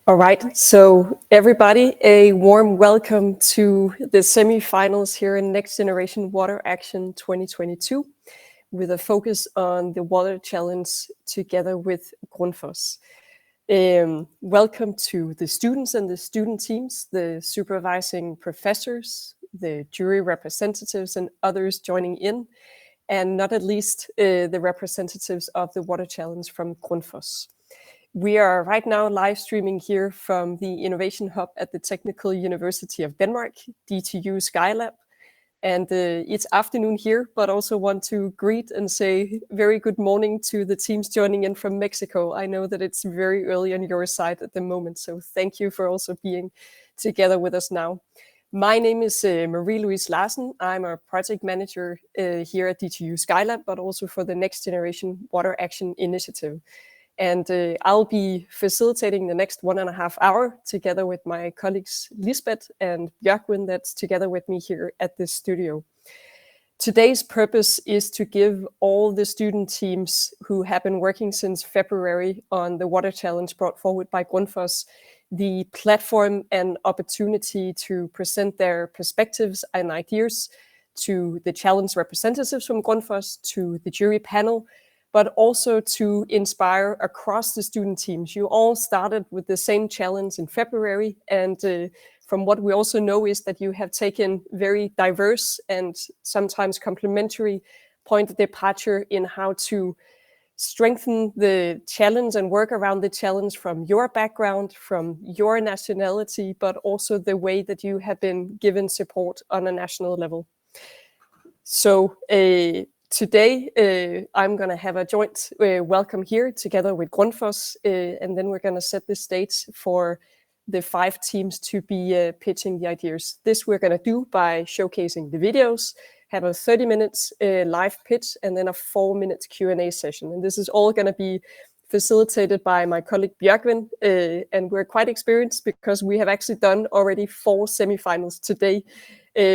All right, so everybody, a warm welcome to the semifinals here in Next Generation Water Action 2022, with a focus on the water challenge together with Grundfos. Welcome to the students and the student teams, the supervising professors, the jury representatives and others joining in, and not at least the representatives of the water challenge from Grundfos. We are right now live streaming here from the Innovation Hub at the Technical University of Denmark, DTU Skylab. And it's afternoon here, but also want to greet and say very good morning to the teams joining in from Mexico. I know that it's very early on your side at the moment, so thank you for also being together with us now. My name is Marie-Louise Larsen. I'm a project manager here at DTU Skylab, but also for the Next Generation Water Action Initiative. And I'll be facilitating the next 1.5 hours together with my colleagues Lisbeth and Björkvin, that's together with me here at the studio. Today's purpose is to give all the student teams who have been working since February on the water challenge brought forward by Grundfos the platform and opportunity to present their perspectives and ideas to the challenge representatives from Grundfos, to the jury panel, but also to inspire across the student teams. You all started with the same challenge in February, and from what we also know is that you have taken very diverse and sometimes complementary point of departure in how to strengthen the challenge and work around the challenge from your background, from your nationality, but also the way that you have been given support on a national level. So today, I'm going to have a joint welcome here together with Grundfos, and then we're going to set the stage for the 5 teams to be pitching the ideas. This we're going to do by showcasing the videos, have a 30 minutes live pitch, and then a 4-minute Q&A session. And this is all going to be facilitated by my colleague Björkvin, and we're quite experienced because we have actually done already 4 semifinals today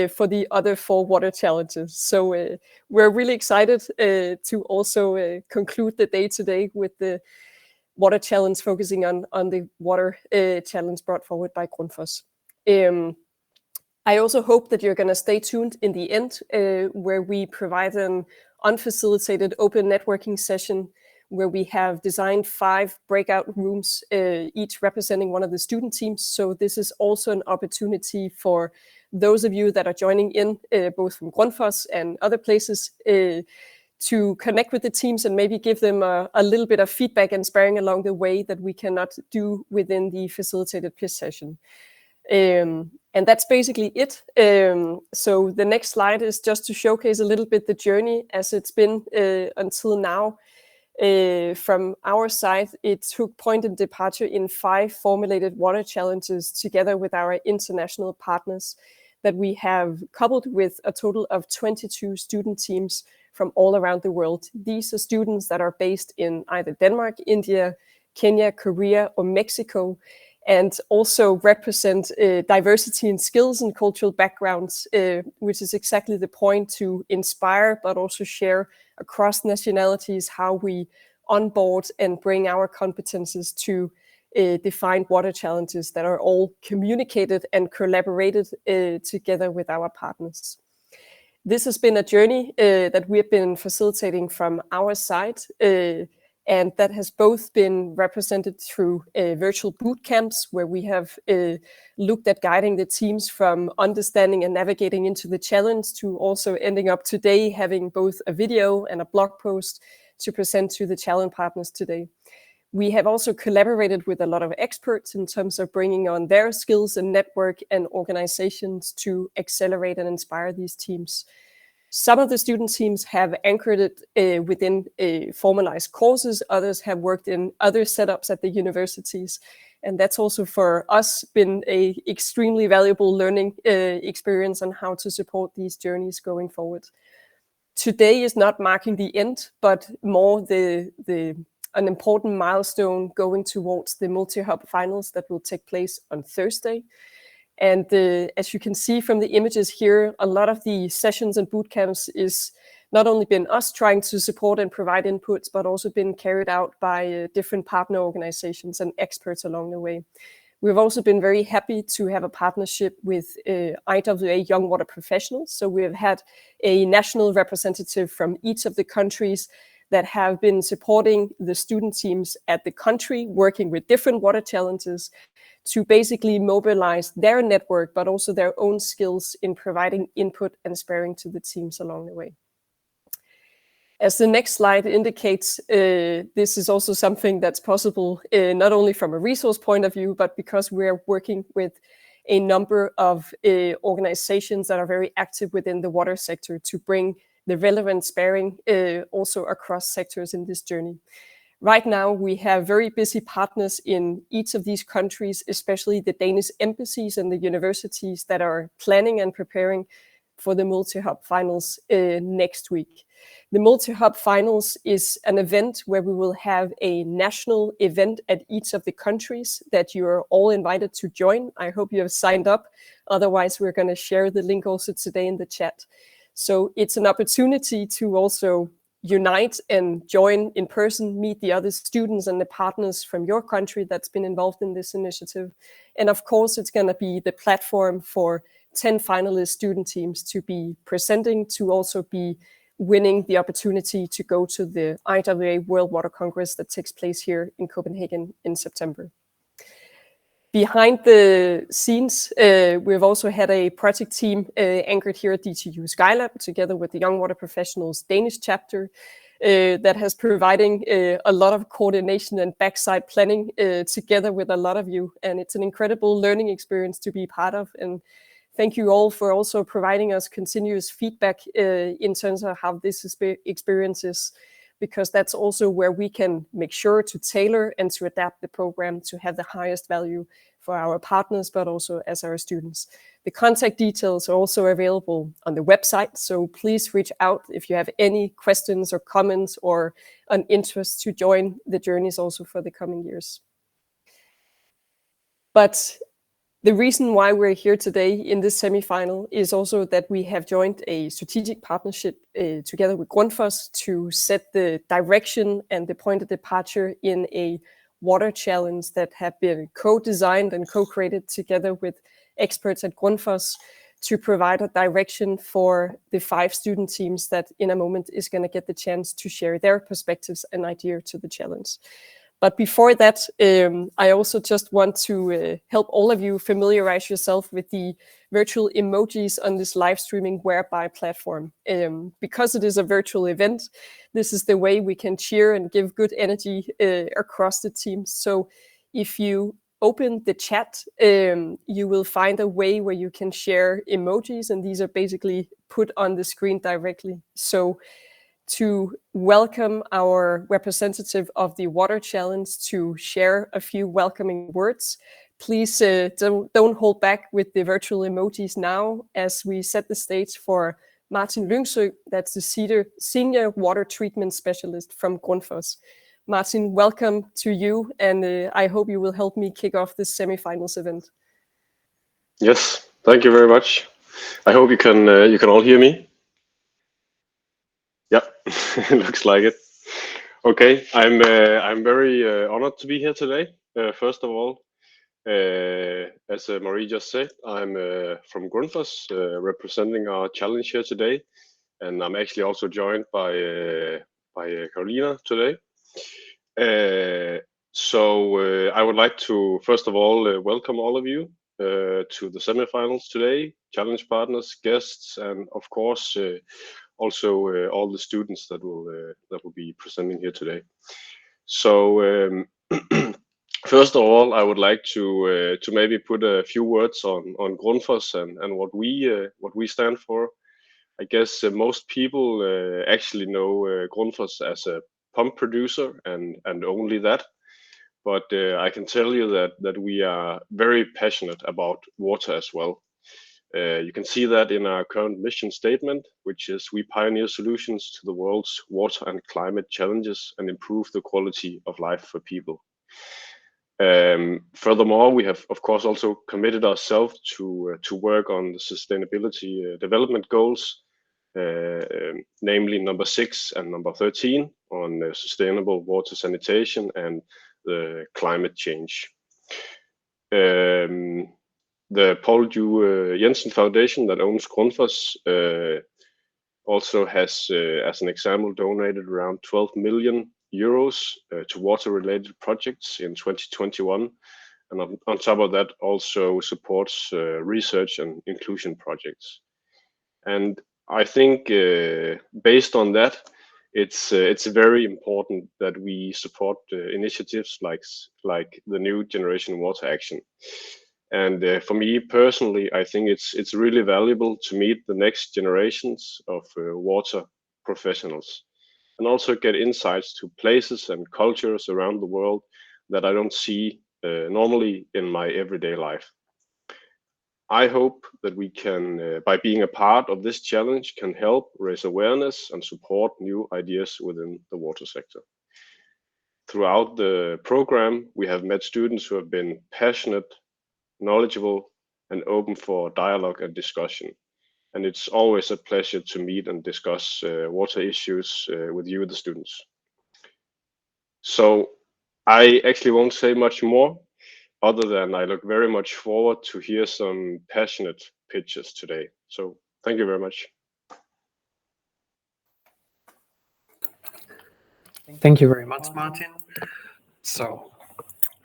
for the other 4 water challenges. So we're really excited to also conclude the day today with the water challenge focusing on the water challenge brought forward by Grundfos. I also hope that you're going to stay tuned in the end where we provide an unfacilitated open networking session where we have designed 5 breakout rooms, each representing one of the student teams. So this is also an opportunity for those of you that are joining in, both from Grundfos and other places, to connect with the teams and maybe give them a little bit of feedback and sparring along the way that we cannot do within the facilitated pitch session. And that's basically it. So the next slide is just to showcase a little bit the journey as it's been until now. From our side, it took point of departure in 5 formulated water challenges together with our international partners that we have coupled with a total of 22 student teams from all around the world. These are students that are based in either Denmark, India, Kenya, Korea, or Mexico, and also represent diversity in skills and cultural backgrounds, which is exactly the point, to inspire but also share across nationalities how we onboard and bring our competences to define water challenges that are all communicated and collaborated together with our partners. This has been a journey that we have been facilitating from our side, and that has both been represented through virtual boot camps where we have looked at guiding the teams from understanding and navigating into the challenge to also ending up today having both a video and a blog post to present to the challenge partners today. We have also collaborated with a lot of experts in terms of bringing on their skills and network and organizations to accelerate and inspire these teams. Some of the student teams have anchored it within formalized courses. Others have worked in other setups at the universities. And that's also for us been a extremely valuable learning experience on how to support these journeys going forward. Today is not marking the end, but more an important milestone going towards the multi-hub finals that will take place on Thursday. And as you can see from the images here, a lot of the sessions and boot camps is not only been us trying to support and provide inputs, but also been carried out by different partner organizations and experts along the way. We've also been very happy to have a partnership with IWA Young Water Professionals. So we have had a national representative from each of the countries that have been supporting the student teams at the country, working with different water challenges to basically mobilize their network, but also their own skills in providing input and sparring to the teams along the way. As the next slide indicates, this is also something that's possible not only from a resource point of view, but because we're working with a number of organizations that are very active within the water sector to bring the relevant sparring also across sectors in this journey. Right now, we have very busy partners in each of these countries, especially the Danish embassies and the universities that are planning and preparing for the multi-hub finals next week. The multi-hub finals is an event where we will have a national event at each of the countries that you are all invited to join. I hope you have signed up. Otherwise, we're going to share the link also today in the chat. So it's an opportunity to also unite and join in person, meet the other students and the partners from your country that's been involved in this initiative. And of course, it's going to be the platform for 10 finalist student teams to be presenting, to also be winning the opportunity to go to the IWA World Water Congress that takes place here in Copenhagen in September. Behind the scenes, we've also had a project team anchored here at DTU Skylab together with the Young Water Professionals Danish chapter that has providing a lot of coordination and backside planning together with a lot of you. And it's an incredible learning experience to be part of. And thank you all for also providing us continuous feedback in terms of how this experience is, because that's also where we can make sure to tailor and to adapt the program to have the highest value for our partners, but also as our students. The contact details are also available on the website, so please reach out if you have any questions or comments or an interest to join the journeys also for the coming years. But the reason why we're here today in this semifinal is also that we have joined a strategic partnership together with Grundfos to set the direction and the point of departure in a water challenge that have been co-designed and co-created together with experts at Grundfos to provide a direction for the 5 student teams that in a moment is going to get the chance to share their perspectives and ideas to the challenge. But before that, I also just want to help all of you familiarize yourself with the virtual emojis on this live streaming whereby platform. Because it is a virtual event, this is the way we can cheer and give good energy across the team. So if you open the chat, you will find a way where you can share emojis, and these are basically put on the screen directly. So to welcome our representative of the Water Challenge to share a few welcoming words, please don't hold back with the virtual emojis now as we set the stage for Martin Lyngsø, that's the Senior Water Treatment Specialist from Grundfos. Martin, welcome to you, and I hope you will help me kick off this semifinals event. Yes, thank you very much. I hope you can all hear me. Yeah, looks like it. Okay, I'm very honored to be here today. First of all, as Marie just said, I'm from Grundfos, representing our challenge here today, and I'm actually also joined by Carolina today. So I would like to first of all welcome all of you to the semifinals today, challenge partners, guests, and of course also all the students that will be presenting here today. So first of all, I would like to maybe put a few words on Grundfos and what we stand for. I guess most people actually know Grundfos as a pump producer and only that. But I can tell you that we are very passionate about water as well. You can see that in our current mission statement, which is we pioneer solutions to the world's water and climate challenges and improve the quality of life for people. Furthermore, we have, of course, also committed ourselves to work on the sustainability development goals, namely number 6 and number 13 on sustainable water sanitation and the climate change. The Paul Due Jensen Foundation that owns Grundfos also has, as an example, donated around 12 million euros to water-related projects in 2021. And on top of that, also supports research and inclusion projects. And I think based on that, it's very important that we support initiatives like the New Generation Water Action. And for me personally, I think it's really valuable to meet the next generations of water professionals, and also get insights to places and cultures around the world that I don't see normally in my everyday life. I hope that we can, by being a part of this challenge, can help raise awareness and support new ideas within the water sector. Throughout the program, we have met students who have been passionate, knowledgeable, and open for dialogue and discussion. And it's always a pleasure to meet and discuss water issues with you, the students. So I actually won't say much more, other than I look very much forward to hear some passionate pitches today. So thank you very much. Thank you very much, Martin. So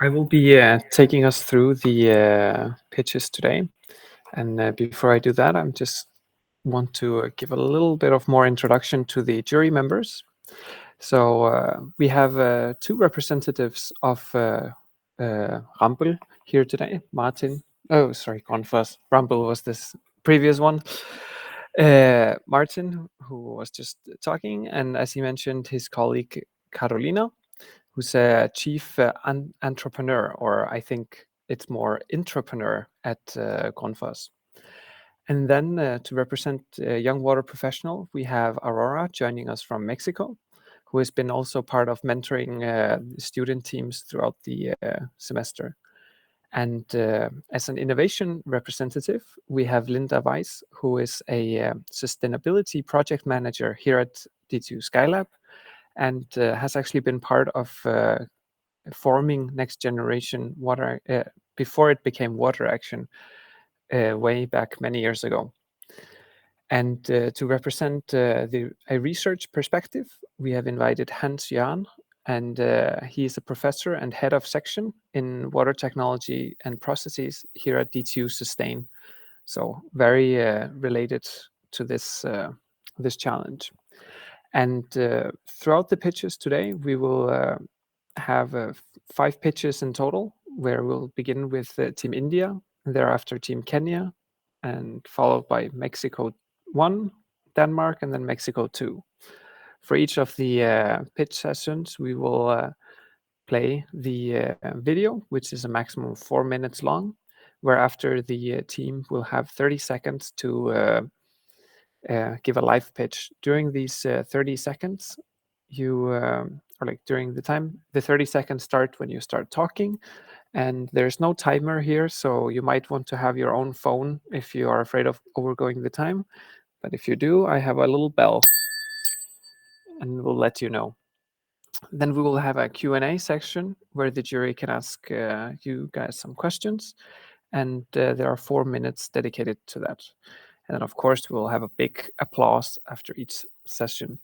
I will be taking us through the pitches today. And before I do that, I just want to give a little bit of more introduction to the jury members. So we have two representatives of Rampel here today. Grundfos. Rampel was this previous one. Martin, who was just talking, and as he mentioned, his colleague Carolina, who's a chief entrepreneur, or I think it's more intrapreneur at Grundfos. And then to represent a young water professional, we have Aurora joining us from Mexico, who has been also part of mentoring student teams throughout the semester. And as an innovation representative, we have Linda Weiss, who is a sustainability project manager here at D2 Skylab, and has actually been part of forming Next Generation Water before it became Water Action way back many years ago. And to represent a research perspective, we have invited Hans Jørn, and he is a professor and head of section in water technology and processes here at D2 Sustain. So very related to this this challenge. And throughout the pitches today, we will have 5 pitches in total, where we'll begin with Team India, and thereafter Team Kenya, and followed by Mexico 1, Denmark, and then Mexico 2. For each of the pitch sessions, we will play the video, which is a maximum of 4 minutes long, whereafter the team will have 30 seconds to give a live pitch. During these 30 seconds, or like during the time, the 30 seconds start when you start talking, and there's no timer here, so you might want to have your own phone if you are afraid of overgoing the time. But if you do, I have a little bell and we'll let you know. Then we will have a Q&A section where the jury can ask you guys some questions, and there are 4 minutes dedicated to that. And then, of course, we'll have a big applause after each session.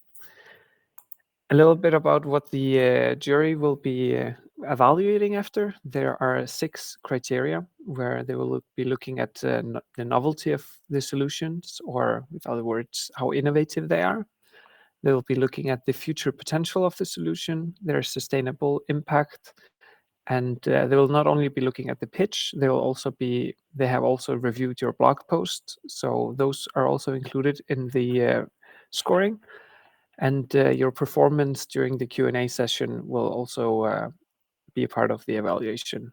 A little bit about what the jury will be evaluating after. There are 6 criteria where they will be looking at the novelty of the solutions, or with other words, how innovative they are. They will be looking at the future potential of the solution, their sustainable impact, and they will not only be looking at the pitch, they have also reviewed your blog post. So those are also included in the scoring. And your performance during the Q&A session will also be a part of the evaluation.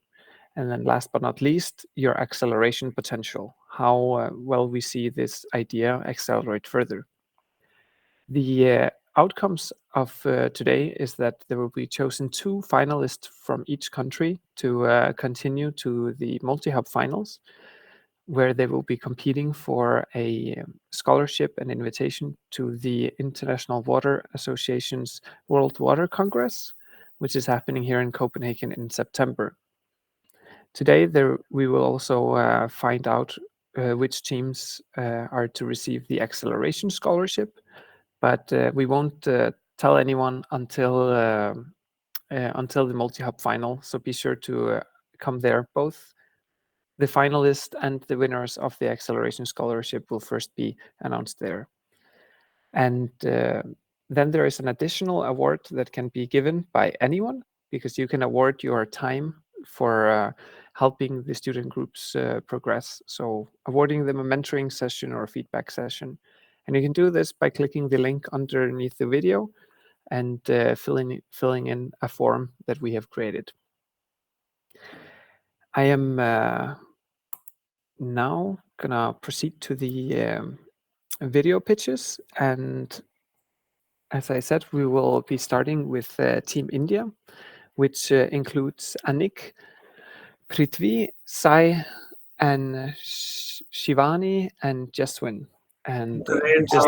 And then last but not least, your acceleration potential, how well we see this idea accelerate further. The outcomes of today is that there will be chosen 2 finalists from each country to continue to the multi-hub finals, where they will be competing for a scholarship and invitation to the International Water Association's World Water Congress, which is happening here in Copenhagen in September. Today, we will also find out which teams are to receive the acceleration scholarship, but we won't tell anyone until the multi-hub final. So be sure to come there. Both the finalists and the winners of the acceleration scholarship will first be announced there. And then there is an additional award that can be given by anyone, because you can award your time for helping the student groups progress. So awarding them a mentoring session or a feedback session. And you can do this by clicking the link underneath the video and filling in a form that we have created. I am now gonna proceed to the video pitches, and as I said, we will be starting with Team India, which includes Anik, Prithvi, Sai, and Shivani and Jaswin. And just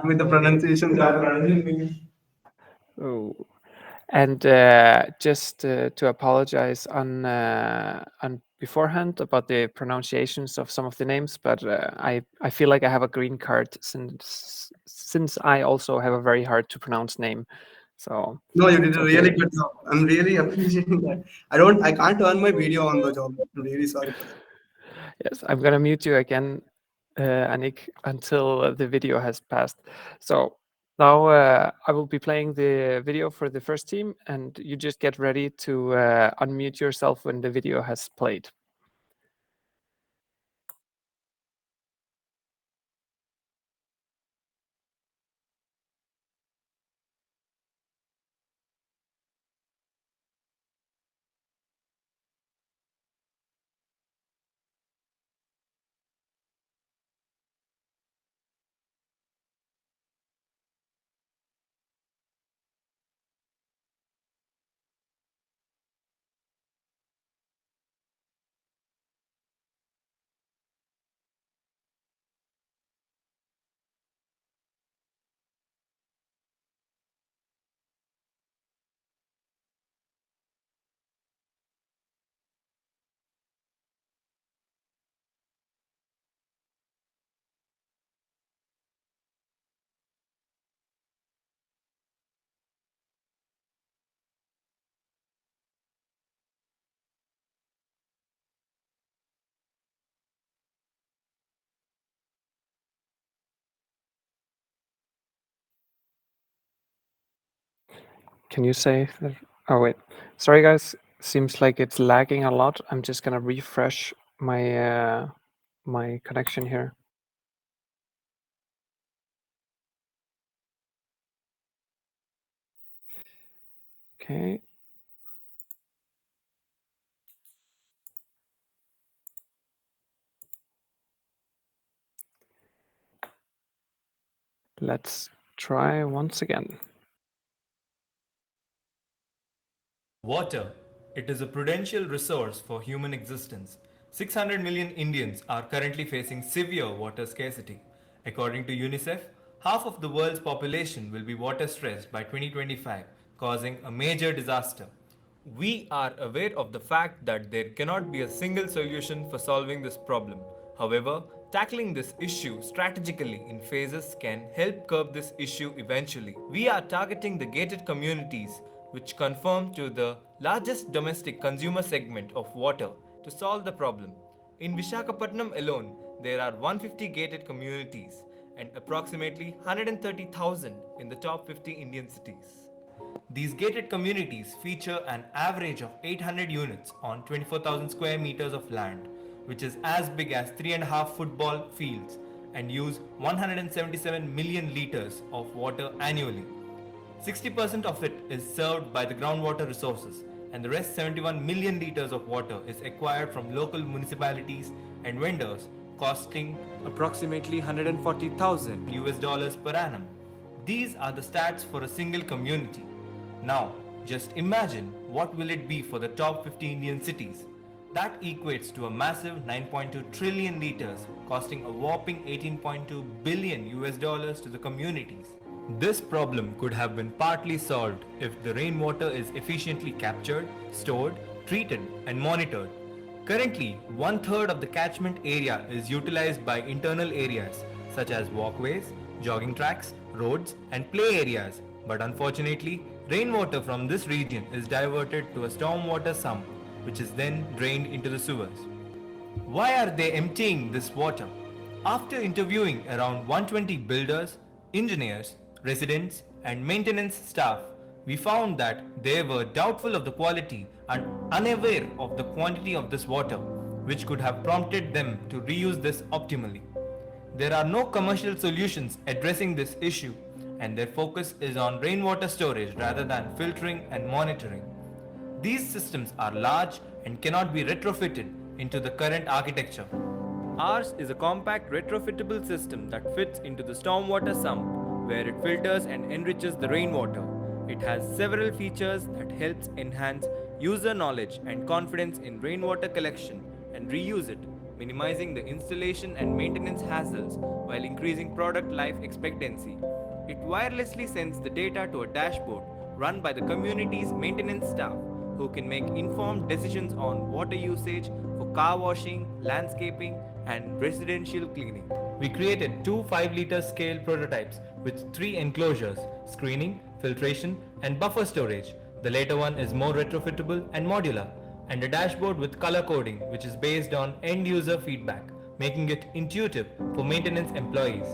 with the pronunciation. oh, and just to apologize on beforehand about the pronunciations of some of the names, but I feel like I have a green card since I also have a very hard to pronounce name. So No, you did a really okay. good job. I'm really appreciating that. I can't earn my video on the job. I'm really sorry for that. Yes, I'm gonna mute you again, Anik, until the video has passed. So now I will be playing the video for the first team, and you just get ready to unmute yourself when the video has played. Can you say that? Oh wait, sorry guys. Seems like it's lagging a lot. I'm just gonna refresh my my connection here. Okay. Let's try once again. Water. It is a prudential resource for human existence. 600 million Indians are currently facing severe water scarcity. According to UNICEF, half of the world's population will be water stressed by 2025, causing a major disaster. We are aware of the fact that there cannot be a single solution for solving this problem. However, tackling this issue strategically in phases can help curb this issue eventually. We are targeting the gated communities, which conform to the largest domestic consumer segment of water, to solve the problem. In Vishakhapatnam alone, there are 150 gated communities and approximately 130,000 in the top 50 Indian cities. These gated communities feature an average of 800 units on 24,000 square meters of land, which is as big as 3.5 football fields, and use 177 million liters of water annually. 60% of it is served by the groundwater resources, and the rest 71 million liters of water is acquired from local municipalities and vendors, costing approximately 140,000 US dollars per annum. These are the stats for a single community. Now, just imagine what will it be for the top 50 Indian cities. That equates to a massive 9.2 trillion liters, costing a whopping 18.2 billion US dollars to the communities. This problem could have been partly solved if the rainwater is efficiently captured, stored, treated, and monitored. Currently, one-third of the catchment area is utilized by internal areas such as walkways, jogging tracks, roads, and play areas. But unfortunately, rainwater from this region is diverted to a stormwater sump, which is then drained into the sewers. Why are they emptying this water? After interviewing around 120 builders, engineers, residents, and maintenance staff, we found that they were doubtful of the quality and unaware of the quantity of this water, which could have prompted them to reuse this optimally. There are no commercial solutions addressing this issue, and their focus is on rainwater storage rather than filtering and monitoring. These systems are large and cannot be retrofitted into the current architecture. Ours is a compact retrofittable system that fits into the stormwater sump, where it filters and enriches the rainwater. It has several features that helps enhance user knowledge and confidence in rainwater collection and reuse it, minimizing the installation and maintenance hassles while increasing product life expectancy. It wirelessly sends the data to a dashboard run by the community's maintenance staff, who can make informed decisions on water usage for car washing, landscaping, and residential cleaning. We created two 5-liter scale prototypes with 3 enclosures: screening, filtration, and buffer storage. The later one is more retrofittable and modular, and a dashboard with color coding, which is based on end user feedback, making it intuitive for maintenance employees.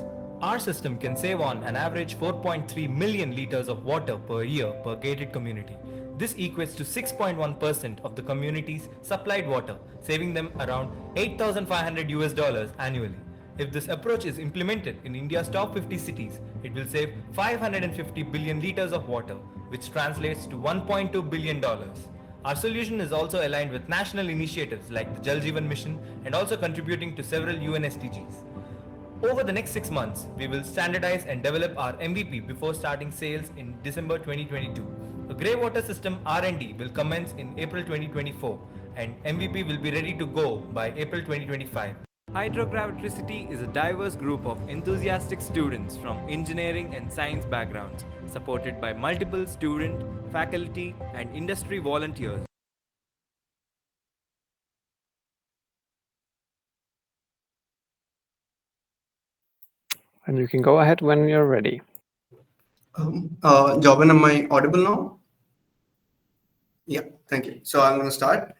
Our system can save on an average 4.3 million liters of water per year per gated community. This equates to 6.1% of the community's supplied water, saving them around $8,500 annually. If this approach is implemented in India's top 50 cities, it will save 550 billion liters of water, which translates to $1.2 billion. Our solution is also aligned with national initiatives like the Jal Jeevan Mission and also contributing to several UN SDGs. Over the next 6 months, we will standardize and develop our MVP before starting sales in December 2022. A grey water system R&D will commence in April 2024 and MVP will be ready to go by April 2025. Hydrogravitricity is a diverse group of enthusiastic students from engineering and science backgrounds, supported by multiple student, faculty, and industry volunteers. And you can go ahead when you're ready. Jobin, am I audible now? Yeah, thank you. So I'm going to start.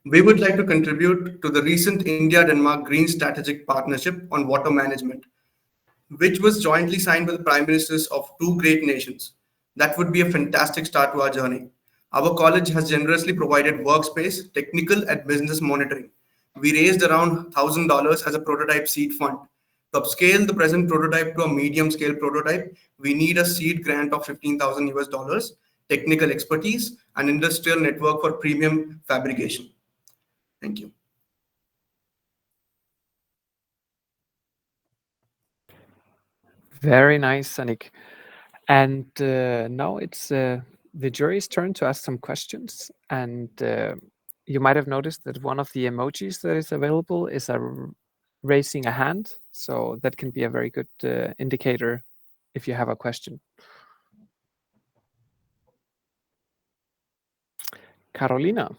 We would like to contribute to the recent India-Denmark Green Strategic Partnership on Water Management, which was jointly signed by the Prime Ministers of 2 great nations. That would be a fantastic start to our journey. Our college has generously provided workspace, technical, and business monitoring. We raised around $1,000 as a prototype seed fund. To upscale the present prototype to a medium scale prototype, we need a seed grant of $15,000, technical expertise, and industrial network for premium fabrication. Thank you. Very nice, Anik. And now it's the jury's turn to ask some questions. And you might have noticed that one of the emojis that is available is raising a hand. So that can be a very good indicator if you have a question. Carolina.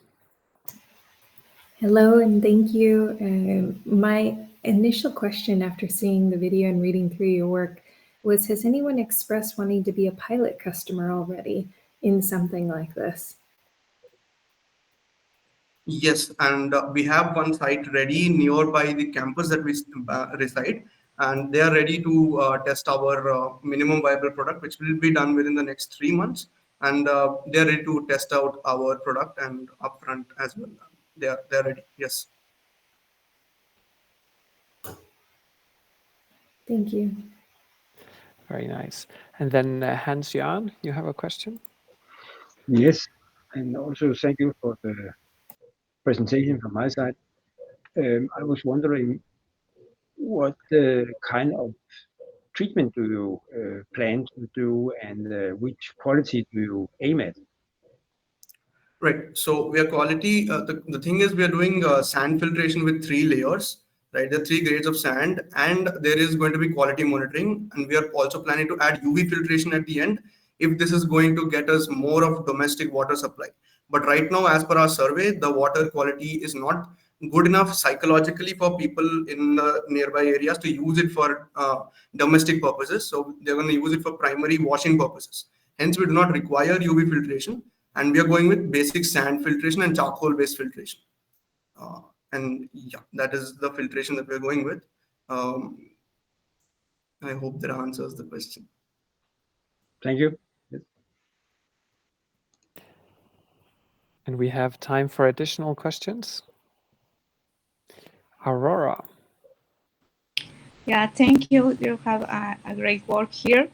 Hello, and thank you. My initial question after seeing the video and reading through your work was, has anyone expressed wanting to be a pilot customer already in something like this? Yes, and we have one site ready nearby the campus that we reside, and they are ready to test our minimum viable product, which will be done within the next 3 months. And they are ready to test out our product and upfront as well. They're ready. Yes. Thank you. Very nice. And then Hans-Jan, you have a question? Yes, and also thank you for the presentation from my side. I was wondering what kind of treatment do you plan to do, and which quality do you aim at? Right. So we are quality. The thing is, we are doing sand filtration with 3 layers. Right, there are 3 grades of sand, and there is going to be quality monitoring, and we are also planning to add UV filtration at the end if this is going to get us more of domestic water supply. But right now, as per our survey, the water quality is not good enough psychologically for people in the nearby areas to use it for domestic purposes. So they're going to use it for primary washing purposes. Hence, we do not require UV filtration, and we are going with basic sand filtration and charcoal-based filtration. And yeah, that is the filtration that we're going with. I hope that answers the question. Thank you. Yes. And we have time for additional questions. Aurora. Yeah, thank you. You have a great work here.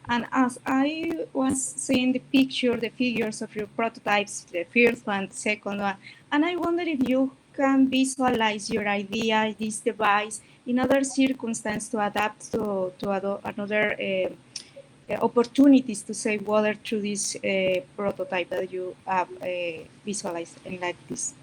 And as I was seeing the picture, the figures of your prototypes, the first one, the second one, and I wonder if you can visualize your idea, this device, in other circumstances to adapt to another opportunities to save water through this prototype that you have visualized in like this.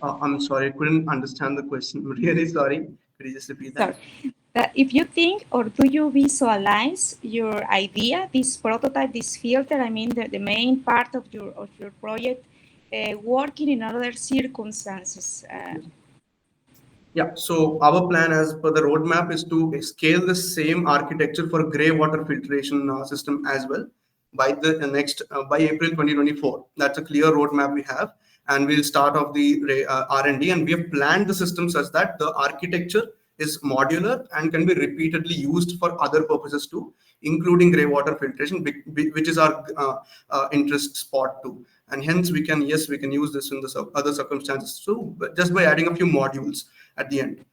I'm sorry, I couldn't understand the question. Really sorry. Could you just repeat that? Sorry. If you think or do you visualize your idea, this prototype, this filter, I mean the main part of your project, working in other circumstances? Yeah, so our plan as per the roadmap is to scale the same architecture for gray water filtration system as well by the next by April 2024. That's a clear roadmap we have, and we'll start off the R&D, and we have planned the system such that the architecture is modular and can be repeatedly used for other purposes too, including gray water filtration, which is our interest spot too. And hence we can use this in the other circumstances too, but just by adding a few modules at the end.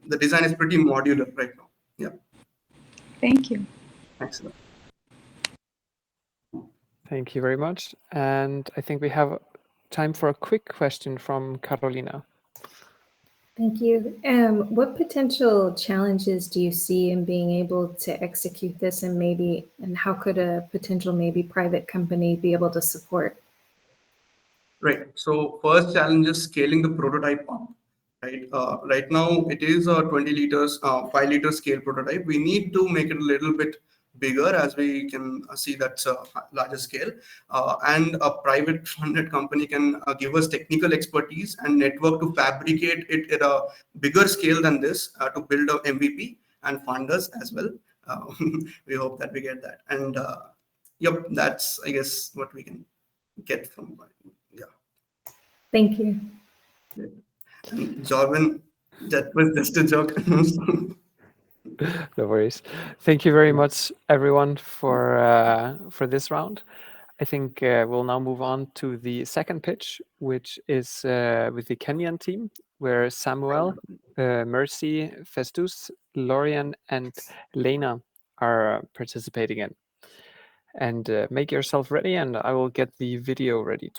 The design is pretty modular right now. Yeah. Thank you. Excellent. Thank you very much. And I think we have time for a quick question from Carolina. Thank you. What potential challenges do you see in being able to execute this, and how could a potential maybe private company be able to support? Right. So first challenge is scaling the prototype up. Right now it is a 20 liters, 5-liter scale prototype. We need to make it a little bit bigger, as we can see that's a larger scale. And a private funded company can give us technical expertise and network to fabricate it at a bigger scale than this to build a MVP and fund us as well. We hope that we get that. And yep, that's, I guess, what we can get from. Yeah. Thank you. And Jordan, that was just a joke. No worries. Thank you very much, everyone, for this round. I think we'll now move on to the second pitch, which is with the Kenyan team, where Samuel, Mercy, Festus, Lorian, and Lena are participating in. And make yourself ready, and I will get the video ready.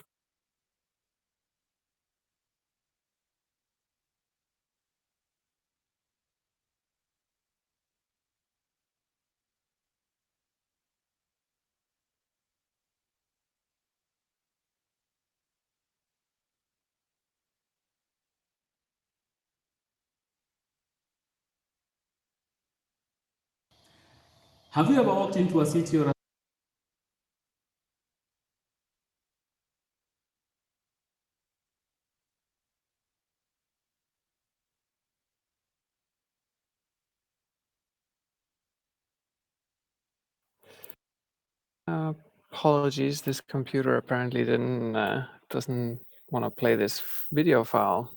Have you ever walked into a city or Apologies, this computer apparently doesn't want to play this video file.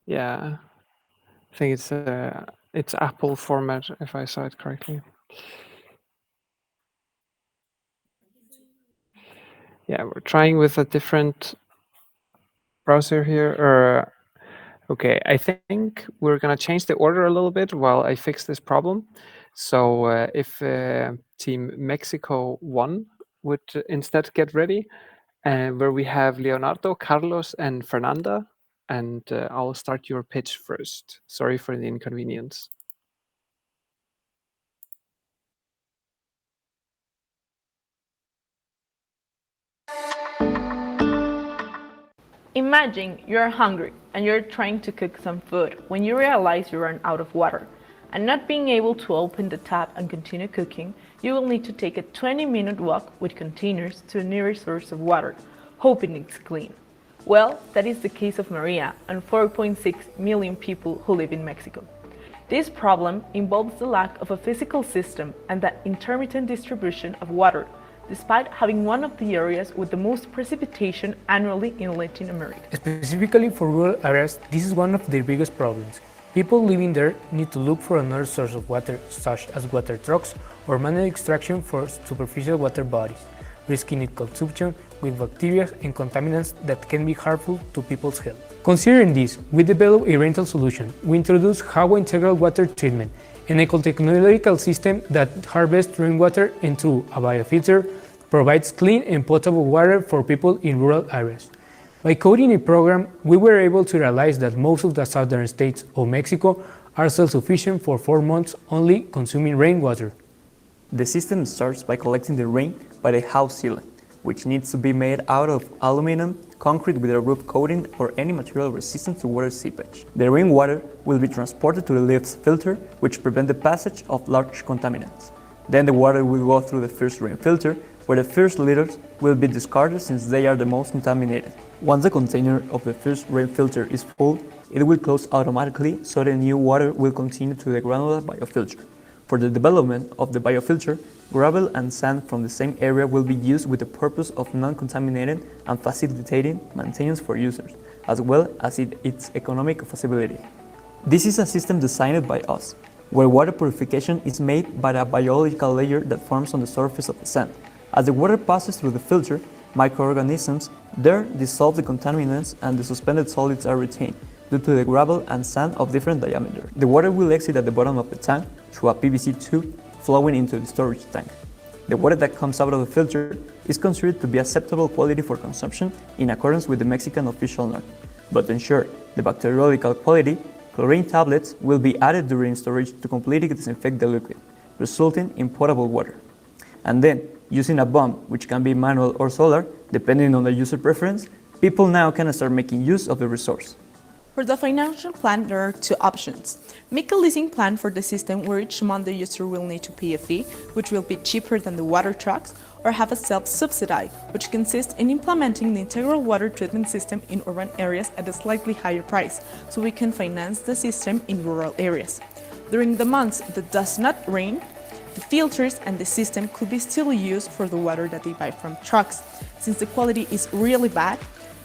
Yeah, I think it's Apple format, if I saw it correctly. Yeah, we're trying with a different browser here. Okay, I think we're gonna change the order a little bit while I fix this problem. So if Team Mexico 1 would instead get ready, where we have Leonardo, Carlos, and Fernanda, and I'll start your pitch first. Sorry for the inconvenience. Imagine you're hungry and you're trying to cook some food when you realize you run out of water. And not being able to open the tap and continue cooking, you will need to take a 20-minute walk with containers to a nearest source of water, hoping it's clean. Well, that is the case of Maria and 4.6 million people who live in Mexico. This problem involves the lack of a physical system and the intermittent distribution of water, despite having one of the areas with the most precipitation annually in Latin America. Specifically for rural areas, this is one of their biggest problems. People living there need to look for another source of water, such as water trucks or manual extraction for superficial water bodies, risking its consumption with bacteria and contaminants that can be harmful to people's health. Considering this, we developed a rental solution. We introduced HAWA integral water treatment, an ecotechnological system that harvests rainwater and through a biofilter provides clean and potable water for people in rural areas. By coding a program, we were able to realize that most of the southern states of Mexico are self-sufficient for 4 months only consuming rainwater. The system starts by collecting the rain by the house ceiling, which needs to be made out of aluminum, concrete with a roof coating, or any material resistant to water seepage. The rainwater will be transported to the leaf's filter, which prevents the passage of large contaminants. Then the water will go through the first rain filter, where the first liters will be discarded since they are the most contaminated. Once the container of the first rain filter is full, it will close automatically so the new water will continue to the granular biofilter. For the development of the biofilter, gravel and sand from the same area will be used with the purpose of non-contaminating and facilitating maintenance for users, as well as its economic feasibility. This is a system designed by us, where water purification is made by a biological layer that forms on the surface of the sand. As the water passes through the filter, microorganisms there dissolve the contaminants and the suspended solids are retained due to the gravel and sand of different diameter. The water will exit at the bottom of the tank through a PVC tube flowing into the storage tank. The water that comes out of the filter is considered to be acceptable quality for consumption in accordance with the Mexican official norm. But to ensure the bacteriological quality, chlorine tablets will be added during storage to completely disinfect the liquid, resulting in potable water. And then, using a pump, which can be manual or solar, depending on the user preference, people now can start making use of the resource. For the financial plan, there are 2 options. Make a leasing plan for the system where each month the user will need to pay a fee, which will be cheaper than the water trucks, or have a self-subsidy, which consists in implementing the integral water treatment system in urban areas at a slightly higher price, so we can finance the system in rural areas. During the months that does not rain, the filters and the system could be still used for the water that they buy from trucks. Since the quality is really bad,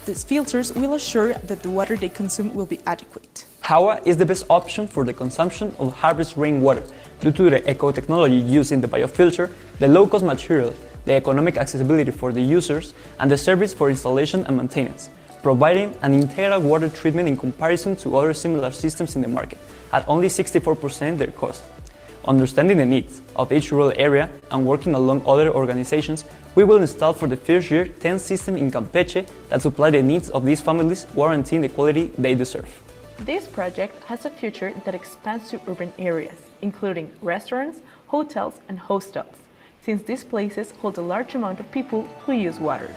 these filters will assure that the water they consume will be adequate. HAWA is the best option for the consumption of harvest rainwater due to the eco-technology used in the biofilter, the low-cost material, the economic accessibility for the users, and the service for installation and maintenance, providing an integral water treatment in comparison to other similar systems in the market at only 64% their cost. Understanding the needs of each rural area and working along other organizations, we will install for the first year 10 systems in Campeche that supply the needs of these families, guaranteeing the quality they deserve. This project has a future that expands to urban areas, including restaurants, hotels, and hostels, since these places hold a large amount of people who use water.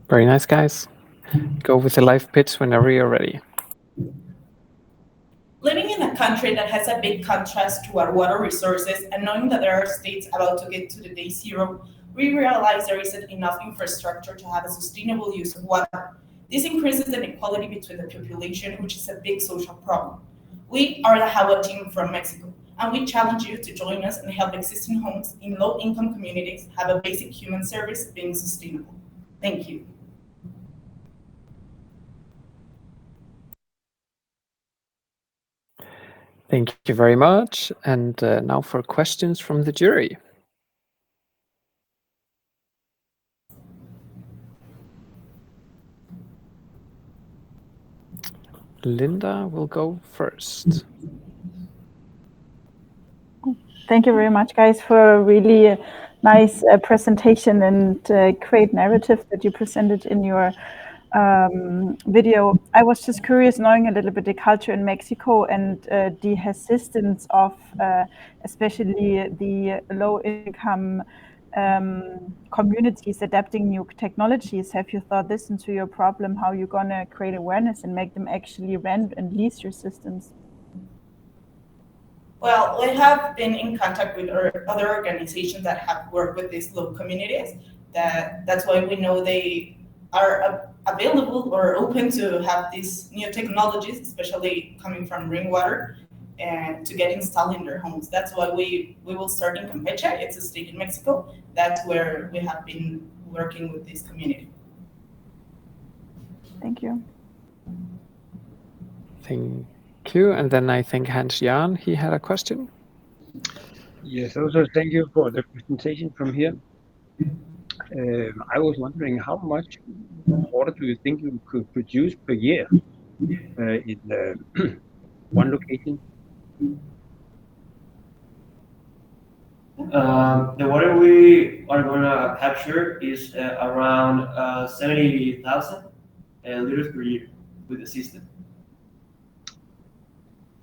Very nice, guys. Go with the live pitch whenever you're ready. Living in a country that has a big contrast to our water resources and knowing that there are states about to get to the day zero, we realize there isn't enough infrastructure to have a sustainable use of water. This increases the inequality between the population, which is a big social problem. We are the HAWA team from Mexico, and we challenge you to join us and help existing homes in low-income communities have a basic human service being sustainable. Thank you. Thank you very much. And now for questions from the jury. Linda will go first. Thank you very much, guys, for a really nice presentation and great narrative that you presented in your video, I was just curious, knowing a little bit the culture in Mexico and the assistance of especially the low-income communities adapting new technologies. Have you thought this into your problem, how you're going to create awareness and make them actually rent and lease your systems? Well, we have been in contact with other organizations that have worked with these low communities. That's why we know they are available or open to have these new technologies, especially coming from rainwater, and to get installed in their homes. That's why we will start in Campeche. It's a state in Mexico. That's where we have been working with this community. Thank you. Thank you. And then I think Hans-Jan, he had a question. Yes, also thank you for the presentation from here. I was wondering how much water do you think you could produce per year in one location? The water we are going to capture is around 70,000 liters per year with the system.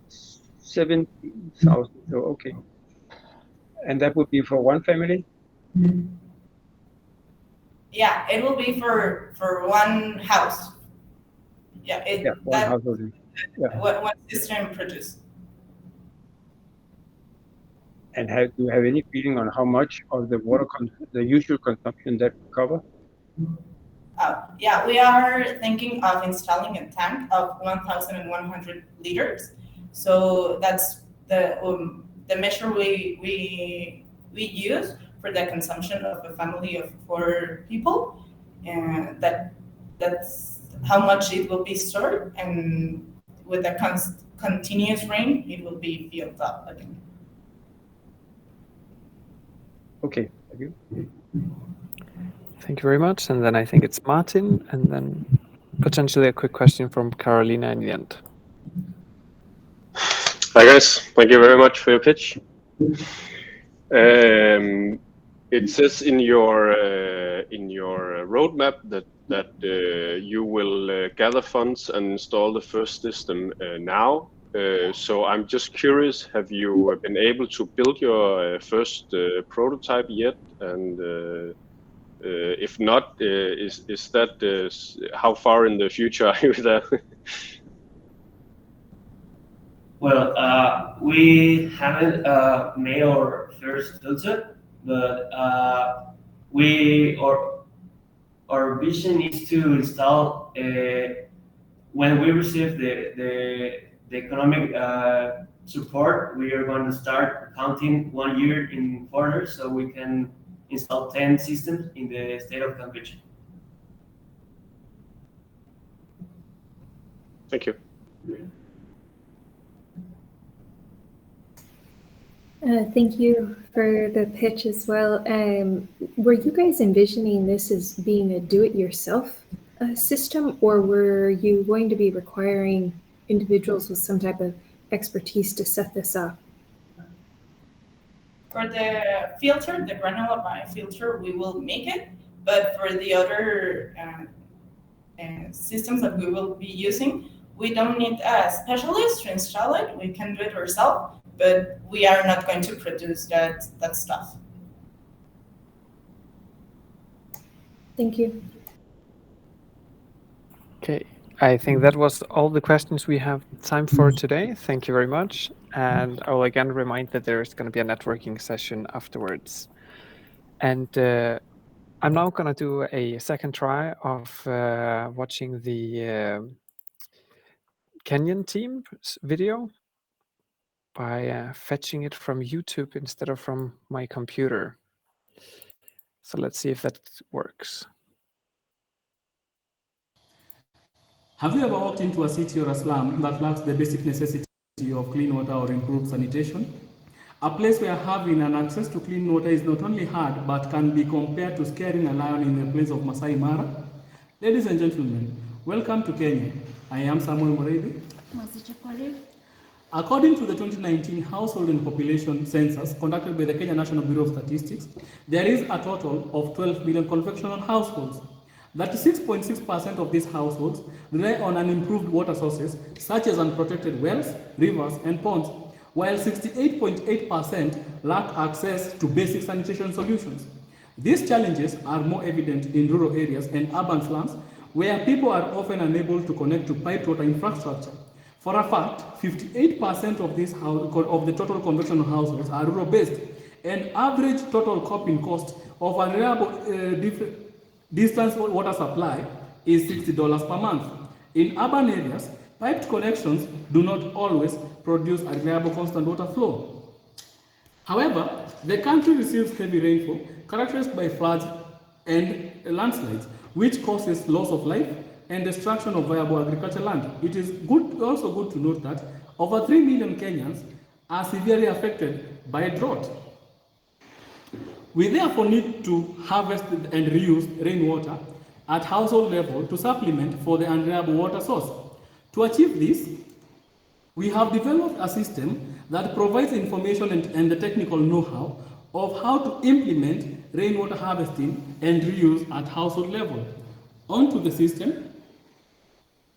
70,000, so okay. And that would be for one family? Yeah, it will be for one house. Yeah, one household. Yeah. What system produce. And do you have any feeling on how much of the water, the usual consumption that cover? Yeah, we are thinking of installing a tank of 1,100 liters. So that's the measure we use for the consumption of a family of 4 people, and that's how much it will be stored. And with the continuous rain, it will be filled up again. Okay, thank you. Thank you very much. And then I think it's Martin, and then potentially a quick question from Carolina in the end. Hi guys, thank you very much for your pitch. It says in your roadmap that you will gather funds and install the first system now. So I'm just curious, have you been able to build your first prototype yet? And if not, is that how far in the future are you there? Well, we haven't made our first filter, but our vision is to install when we receive the economic support. We are going to start counting 1 year in further, so we can install 10 systems in the state of Campeche. Thank you. Thank you for the pitch as well. Were you guys envisioning this as being a do-it-yourself system, or were you going to be requiring individuals with some type of expertise to set this up? For the filter, the granular biofilter, we will make it, but for the other systems that we will be using, we don't need a specialist to install it. We can do it ourselves, but we are not going to produce that stuff. Thank you. Okay, I think that was all the questions we have time for today. Thank you very much. And I will again remind that there's going to be a networking session afterwards. And I'm now going to do a second try of watching the Kenyan team's video by fetching it from YouTube instead of from my computer. So let's see if that works. Have you ever walked into a city or a slum that lacks the basic necessity of clean water or improved sanitation? A place where having an access to clean water is not only hard, but can be compared to scaring a lion in the place of Masai Mara? Ladies and gentlemen, welcome to Kenya. I am Samuel Moredi. According to the 2019 Household and Population Census conducted by the Kenya National Bureau of Statistics, there is a total of 12 million conventional households. 36.6% of these households rely on unimproved water sources such as unprotected wells, rivers, and ponds, while 68.8% lack access to basic sanitation solutions. These challenges are more evident in rural areas and urban slums, where people are often unable to connect to piped water infrastructure. For a fact, 58% of the total conventional households are rural-based, and average total coping cost of a reliable distance water supply is $60 per month. In urban areas, piped connections do not always produce a reliable constant water flow. However, the country receives heavy rainfall characterized by floods and landslides, which causes loss of life and destruction of viable agricultural land. It is also good to note that over 3 million Kenyans are severely affected by drought. We therefore need to harvest and reuse rainwater at household level to supplement for the unreliable water source. To achieve this, we have developed a system that provides information and the technical know-how of how to implement rainwater harvesting and reuse at household level. Onto the system.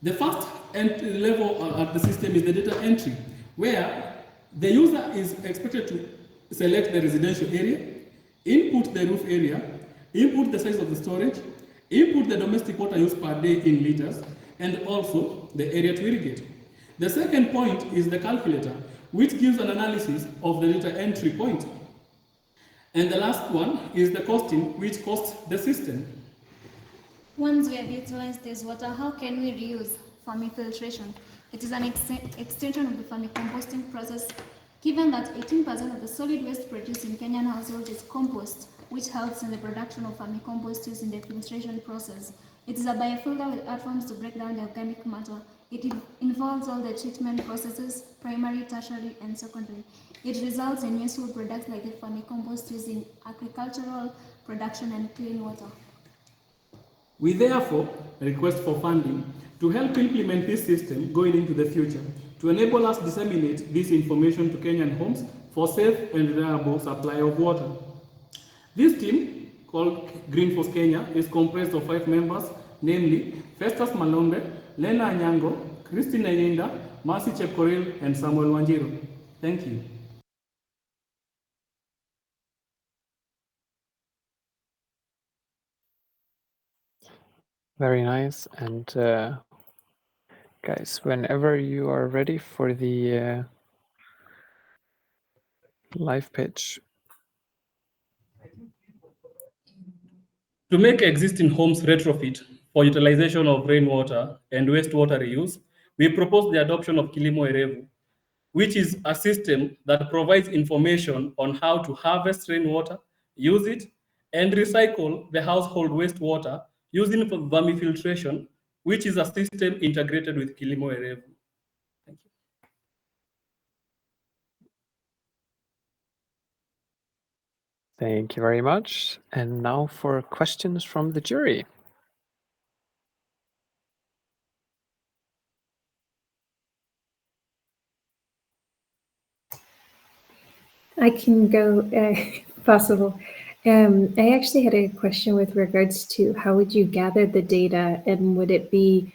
The first level at the system is the data entry, where the user is expected to select the residential area, input the roof area, input the size of the storage, input the domestic water use per day in liters, and also the area to irrigate. The second point is the calculator, which gives an analysis of the data entry point. And the last one is the costing, which costs the system. Once we have utilized this water, how can we reuse vermifiltration? It is an extension of the vermicomposting process, given that 18% of the solid waste produced in Kenyan households is compost, which helps in the production of vermicompost used in the filtration process. It is a biofilter with atoms to break down the organic matter. It involves all the treatment processes, primary, tertiary, and secondary. It results in useful products like the vermicompost used in agricultural production and clean water. We therefore request for funding to help implement this system going into the future, to enable us to disseminate this information to Kenyan homes for safe and reliable supply of water. This team, called Grundfos Kenya, is comprised of 5 members, namely Festus Malombe, Lena Anyango, Christine Ayinda, Mercy Chepkoril, and Samuel Wanjiru. Thank you. Very nice. And guys, whenever you are ready for the live pitch. To make existing homes retrofit for utilization of rainwater and wastewater reuse, we propose the adoption of Kilimo Erevu, which is a system that provides information on how to harvest rainwater, use it, and recycle the household wastewater using vermifiltration, which is a system integrated with Kilimo Erevu. Thank you. Thank you very much. And now for questions from the jury. I can go, if possible. I actually had a question with regards to how would you gather the data, and would it be,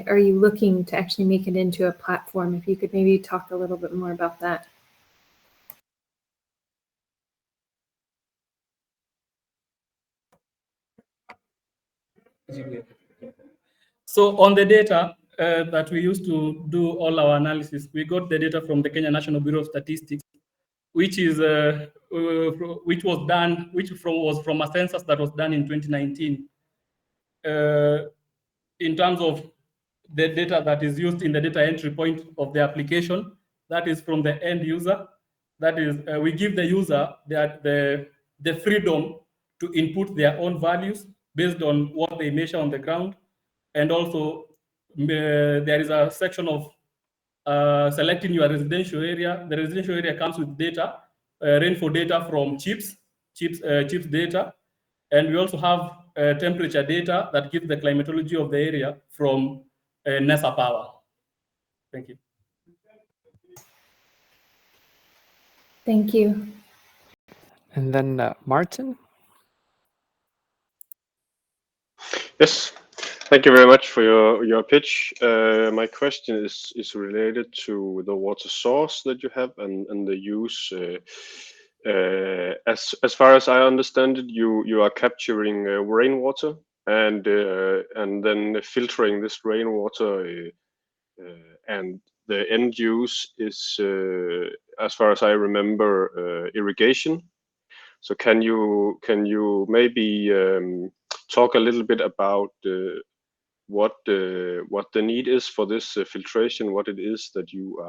are you looking to actually make it into a platform? If you could maybe talk a little bit more about that. So on the data that we used to do all our analysis, we got the data from the Kenya National Bureau of Statistics, which was from a census that was done in 2019. In terms of the data that is used in the data entry point of the application, that is from the end user. That is, we give the user the freedom to input their own values based on what they measure on the ground. And also, there is a section of selecting your residential area. The residential area comes with data, rainfall data from CHIPS data. And we also have temperature data that gives the climatology of the area from NESA Power. Thank you. Thank you. And then Martin. Yes, thank you very much for your pitch. My question is related to the water source that you have and the use. As far as I understand it, you are capturing rainwater and then filtering this rainwater, and the end use is, as far as I remember, irrigation. So can you maybe talk a little bit about what the need is for this filtration, what it is that you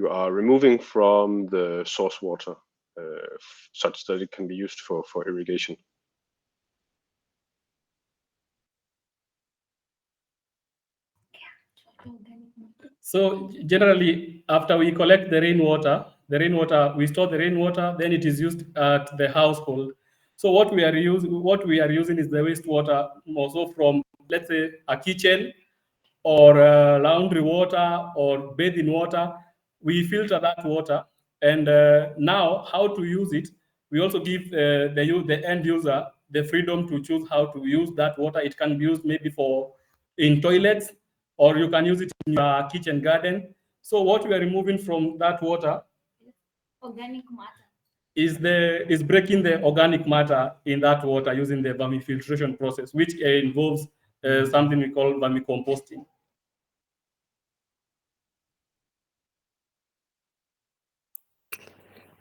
are removing from the source water, such that it can be used for irrigation? So generally, after we collect the rainwater, we store the rainwater, then it is used at the household. So what we are using is the wastewater, also from, let's say, a kitchen or laundry water or bathing water. We filter that water, and now how to use it. We also give the end user the freedom to choose how to use that water. It can be used maybe for in toilets, or you can use it in your kitchen garden. So what we are removing from that water Organic matter. is breaking the organic matter in that water using the vermifiltration process, which involves something we call vermicomposting.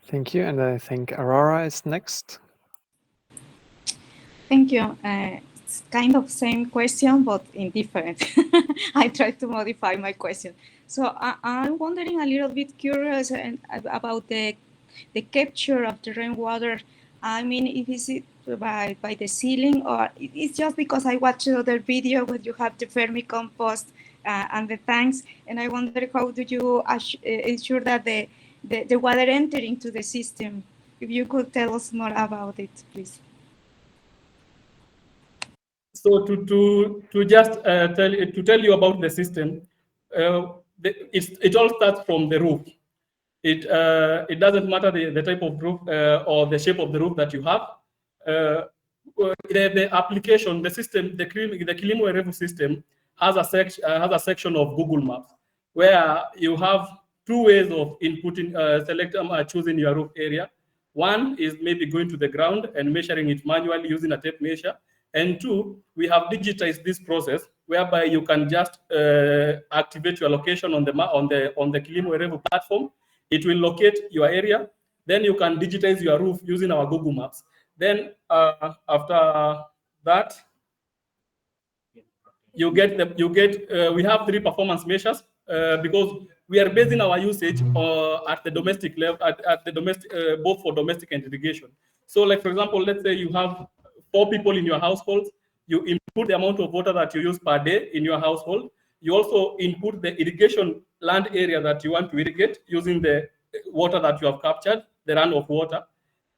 Thank you, and I think Aurora is next. Thank you. It's kind of same question, but indifferent. I try to modify my question. So I'm wondering a little bit curious about the capture of the rainwater. I mean, if is it by the ceiling, or it's just because I watched other video where you have the vermicompost and the tanks, and I wonder how do you ensure that the water enter into the system? If you could tell us more about it, please. So to just tell you about the system, it all starts from the roof. It doesn't matter the type of roof or the shape of the roof that you have. The application, the system, the Kilimo Erevu system has a section of Google Maps where you have two ways of inputting, choosing your roof area. One is maybe going to the ground and measuring it manually using a tape measure. And two, we have digitized this process whereby you can just activate your location on the Kilimo Erevu platform. It will locate your area. Then you can digitize your roof using our Google Maps. Then after that, we have 3 performance measures because we are basing our usage at the domestic level, at the domestic, both for domestic and irrigation. So, like for example, let's say you have 4 people in your household. You input the amount of water that you use per day in your household. You also input the irrigation land area that you want to irrigate using the water that you have captured, the runoff water.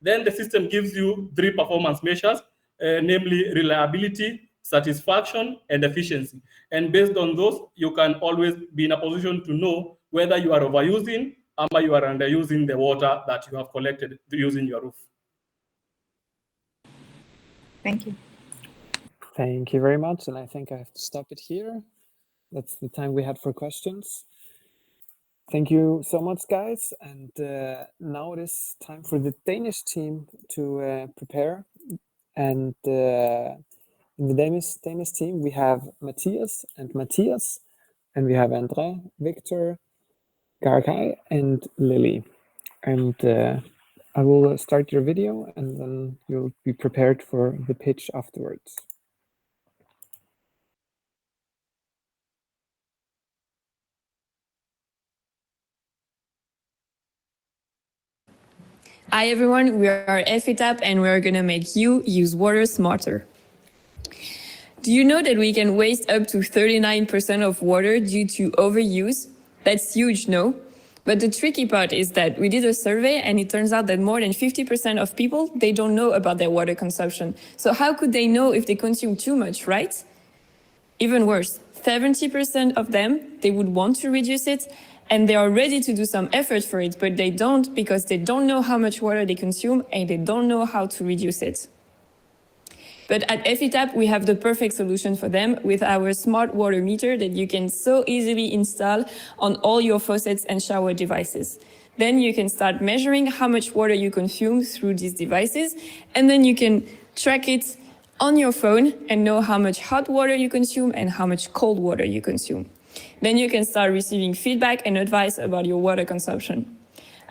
Then the system gives you 3 performance measures, namely reliability, satisfaction, and efficiency. And based on those, you can always be in a position to know whether you are overusing or you are underusing the water that you have collected using your roof. Thank you. Thank you very much. And I think I have to stop it here. That's the time we had for questions. Thank you so much, guys. And now it is time for the Danish team to prepare. And in the Danish team, we have Matthias and Matthias, and we have Andre, Victor, Garkai, and Lily. And I will start your video, and then you'll be prepared for the pitch afterwards. Hi everyone, we are EFITAP and we're gonna make you use water smarter. Do you know that we can waste up to 39% of water due to overuse? That's huge, no? But the tricky part is that we did a survey and it turns out that more than 50% of people, they don't know about their water consumption. So how could they know if they consume too much, right? Even worse, 70% of them, they would want to reduce it and they are ready to do some effort for it, but they don't because they don't know how much water they consume and they don't know how to reduce it. But at EFITAP, we have the perfect solution for them with our smart water meter that you can so easily install on all your faucets and shower devices. Then you can start measuring how much water you consume through these devices, and then you can track it on your phone and know how much hot water you consume and how much cold water you consume. Then you can start receiving feedback and advice about your water consumption.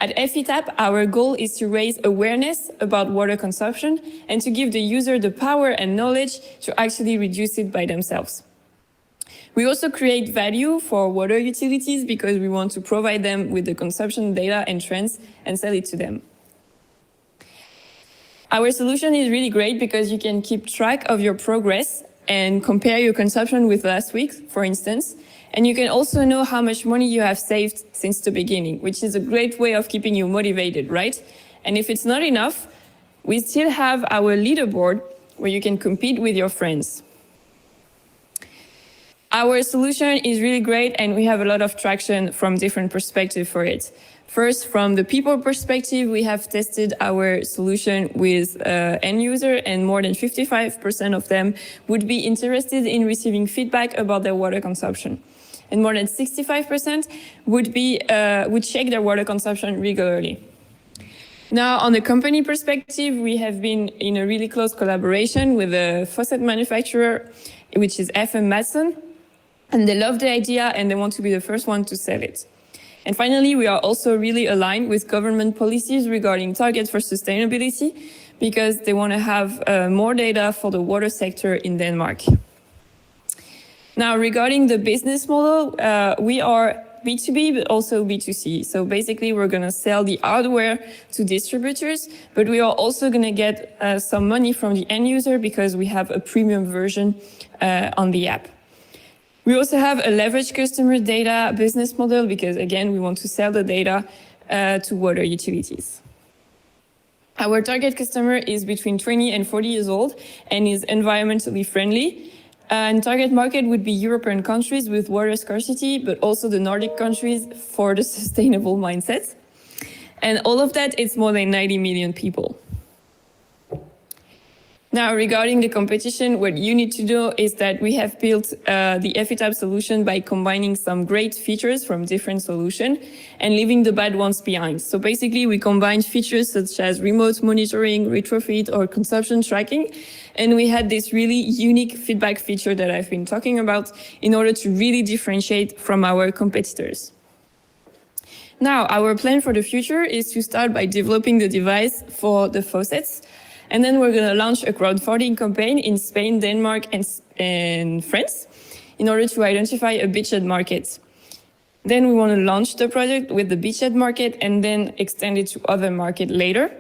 At EFITAP, our goal is to raise awareness about water consumption and to give the user the power and knowledge to actually reduce it by themselves. We also create value for water utilities because we want to provide them with the consumption data and trends and sell it to them. Our solution is really great because you can keep track of your progress and compare your consumption with last week, for instance. And you can also know how much money you have saved since the beginning, which is a great way of keeping you motivated, right? And if it's not enough, we still have our leaderboard where you can compete with your friends. Our solution is really great and we have a lot of traction from different perspectives for it. First, from the people perspective, we have tested our solution with end user and more than 55% of them would be interested in receiving feedback about their water consumption. And more than 65% would check their water consumption regularly. Now, on the company perspective, we have been in a really close collaboration with a faucet manufacturer, which is FM Madsen. And they love the idea and they want to be the first one to sell it. And finally, we are also really aligned with government policies regarding targets for sustainability because they want to have more data for the water sector in Denmark. Now, regarding the business model, we are B2B, but also B2C. So basically, we're going to sell the hardware to distributors, but we are also going to get some money from the end user because we have a premium version on the app. We also have a leverage customer data business model because, again, we want to sell the data to water utilities. Our target customer is between 20 and 40 years old and is environmentally friendly. And target market would be European countries with water scarcity, but also the Nordic countries for the sustainable mindset. And all of that, it's more than 90 million people. Now, regarding the competition, what you need to know is that we have built the EFITAP solution by combining some great features from different solutions and leaving the bad ones behind. So basically, we combined features such as remote monitoring, retrofit, or consumption tracking. And we had this really unique feedback feature that I've been talking about in order to really differentiate from our competitors. Now, our plan for the future is to start by developing the device for the faucets. And then we're going to launch a crowdfunding campaign in Spain, Denmark, and France in order to identify a beachhead market. Then we want to launch the product with the beachhead market and then extend it to other markets later.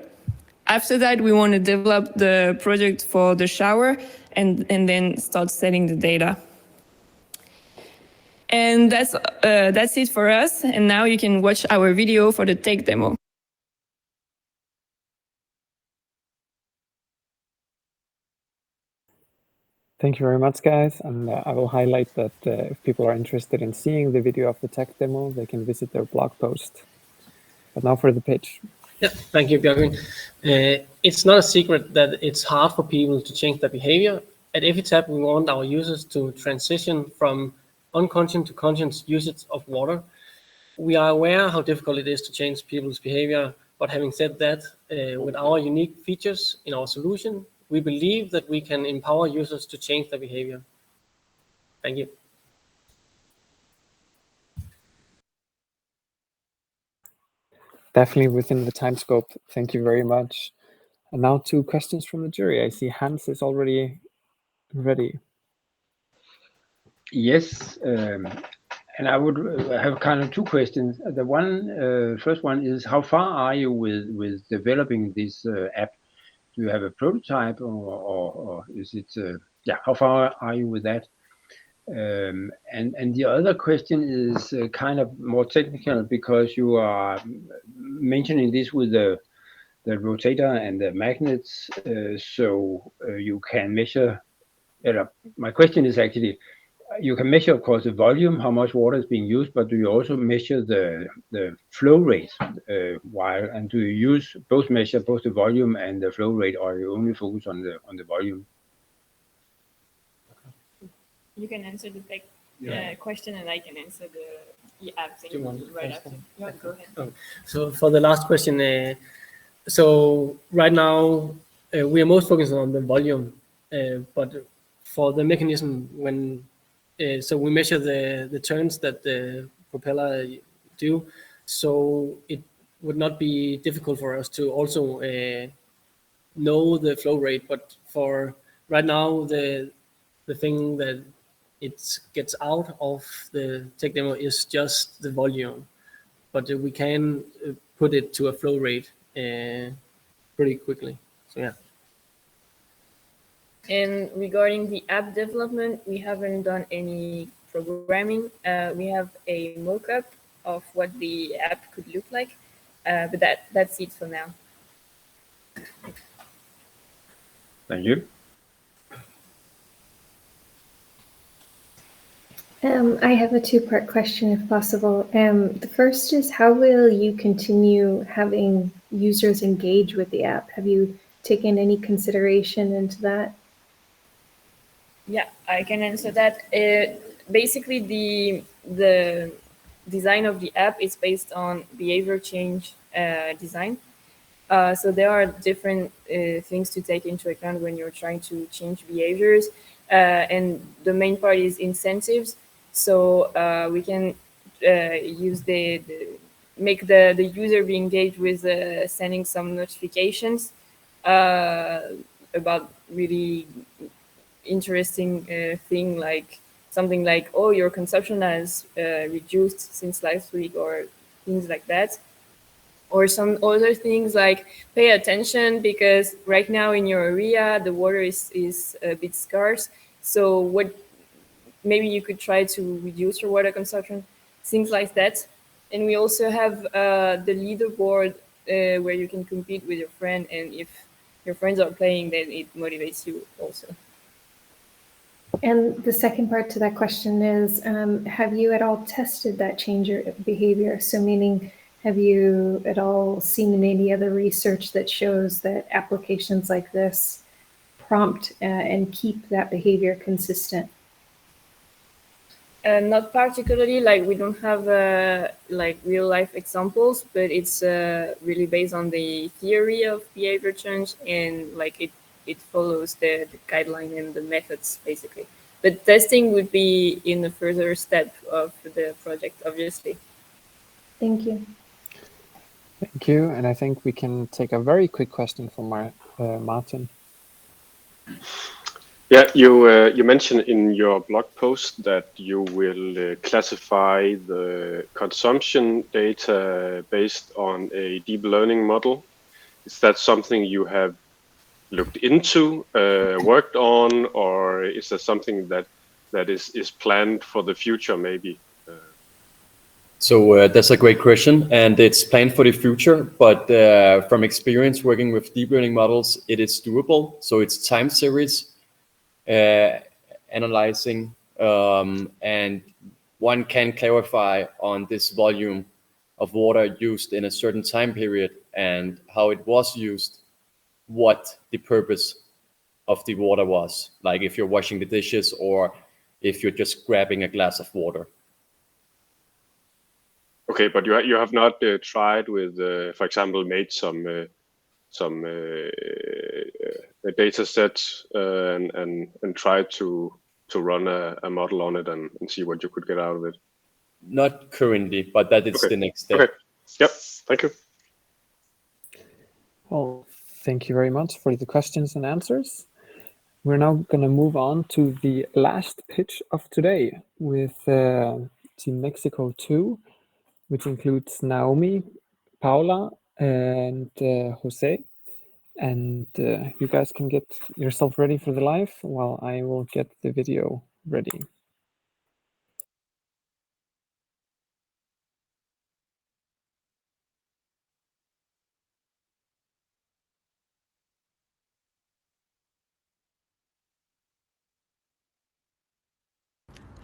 After that, we want to develop the product for the shower and then start selling the data. And that's it for us. And now you can watch our video for the tech demo. Thank you very much, guys. And I will highlight that if people are interested in seeing the video of the tech demo, they can visit their blog post. But now for the pitch. Yeah, thank you, Bjørgen. It's not a secret that it's hard for people to change their behavior. At EFITAP, we want our users to transition from unconscious to conscious usage of water. We are aware how difficult it is to change people's behavior, but having said that, with our unique features in our solution, we believe that we can empower users to change their behavior. Thank you. Definitely within the time scope. Thank you very much. And now 2 questions from the jury. I see Hans is already ready. Yes, and I would have kind of 2 questions. The first one is, how far are you with developing this app? Do you have a prototype or is it, how far are you with that? And the other question is kind of more technical because you are mentioning this with the rotator and the magnets, so you can measure. My question is actually, you can measure, of course, the volume, how much water is being used, but do you also measure the flow rate and do you use measure both the volume and the flow rate, or you only focus on the volume? You can answer the question, and I can answer the app thing right after. Yeah, go ahead. Oh. So for the last question, so right now we are most focused on the volume, but for the mechanism, when so we measure the turns that the propeller do, so it would not be difficult for us to also know the flow rate. But for right now, the thing that it gets out of the tech demo is just the volume, but we can put it to a flow rate pretty quickly. So yeah. And regarding the app development, we haven't done any programming. We have a mock-up of what the app could look like, but that's it for now. Thank you. I have a two-part question, if possible. The first is, how will you continue having users engage with the app? Have you taken any consideration into that? Yeah, I can answer that. Basically, the design of the app is based on behavior change design. So there are different things to take into account when you're trying to change behaviors. And the main part is incentives. So we can use make the user be engaged with sending some notifications about really interesting thing, like something like, oh, your consumption has reduced since last week, or things like that. Or some other things like pay attention, because right now in your area the water is a bit scarce. So what maybe you could try to reduce your water consumption, things like that. And we also have the leaderboard where you can compete with your friend, and if your friends are playing, then it motivates you also. And the second part to that question is, have you at all tested that change your behavior? So meaning, have you at all seen any other research that shows that applications like this prompt and keep that behavior consistent? Not particularly, like we don't have like real life examples, but it's really based on the theory of behavior change, and like it follows the guideline and the methods basically. But testing would be in a further step of the project, obviously. Thank you. Thank you. And I think we can take a very quick question from Martin. Yeah, you mentioned in your blog post that you will classify the consumption data based on a deep learning model. Is that something you have looked into, worked on, or is that something that is planned for the future maybe? So that's a great question, and it's planned for the future, but from experience working with deep learning models, it is doable. So it's time series analyzing, and one can clarify on this volume of water used in a certain time period and how it was used, what the purpose of the water was, like if you're washing the dishes or if you're just grabbing a glass of water. Okay, but you have not tried with, for example, made some data sets and tried to run a model on it and see what you could get out of it? Not currently, but that is the next step. Okay. Yep. Thank you. Well, thank you very much for the questions and answers. We're now going to move on to the last pitch of today with Team Mexico 2, which includes Naomi, Paula, and Jose. And you guys can get yourself ready for the live while I will get the video ready.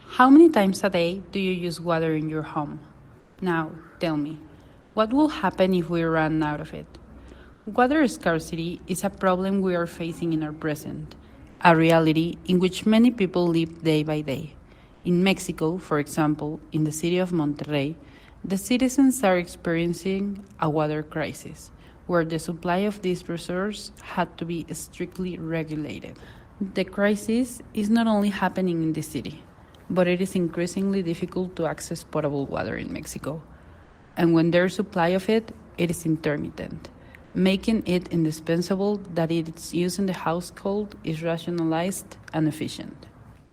How many times a day do you use water in your home? Now, tell me, what will happen if we run out of it? Water scarcity is a problem we are facing in our present. a reality in which many people live day by day. In Mexico, for example, in the city of Monterrey, the citizens are experiencing a water crisis, where the supply of this resource had to be strictly regulated. The crisis is not only happening in the city, but it is increasingly difficult to access potable water in Mexico. And when there's supply of it, it is intermittent, making it indispensable that its use in the household is rationalized and efficient.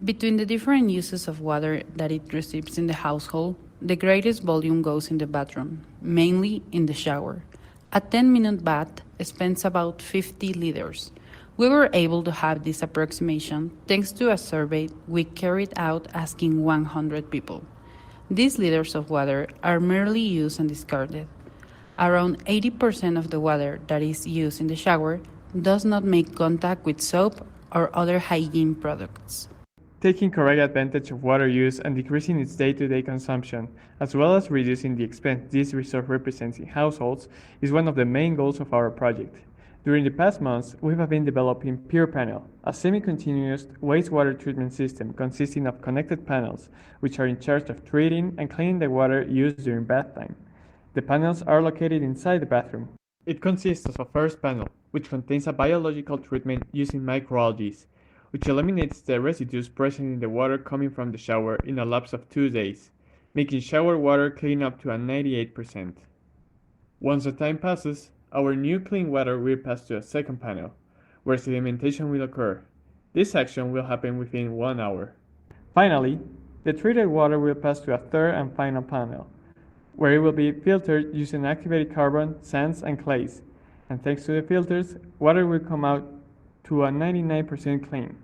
Between the different uses of water that it receives in the household, the greatest volume goes in the bathroom, mainly in the shower. A 10-minute bath spends about 50 liters. We were able to have this approximation thanks to a survey we carried out asking 100 people. These liters of water are merely used and discarded. Around 80% of the water that is used in the shower does not make contact with soap or other hygiene products. Taking correct advantage of water use and decreasing its day-to-day consumption, as well as reducing the expense this resource represents in households, is one of the main goals of our project. During the past months, we have been developing Pure Panel, a semi-continuous wastewater treatment system consisting of connected panels, which are in charge of treating and cleaning the water used during bath time. The panels are located inside the bathroom. It consists of a first panel, which contains a biological treatment using microalgae, which eliminates the residues present in the water coming from the shower in a lapse of 2 days, making shower water clean up to a 98%. Once the time passes, our new clean water will pass to a second panel, where sedimentation will occur. This action will happen within 1 hour. Finally, the treated water will pass to a third and final panel, where it will be filtered using activated carbon, sands, and clays. And thanks to the filters, water will come out to a 99% clean.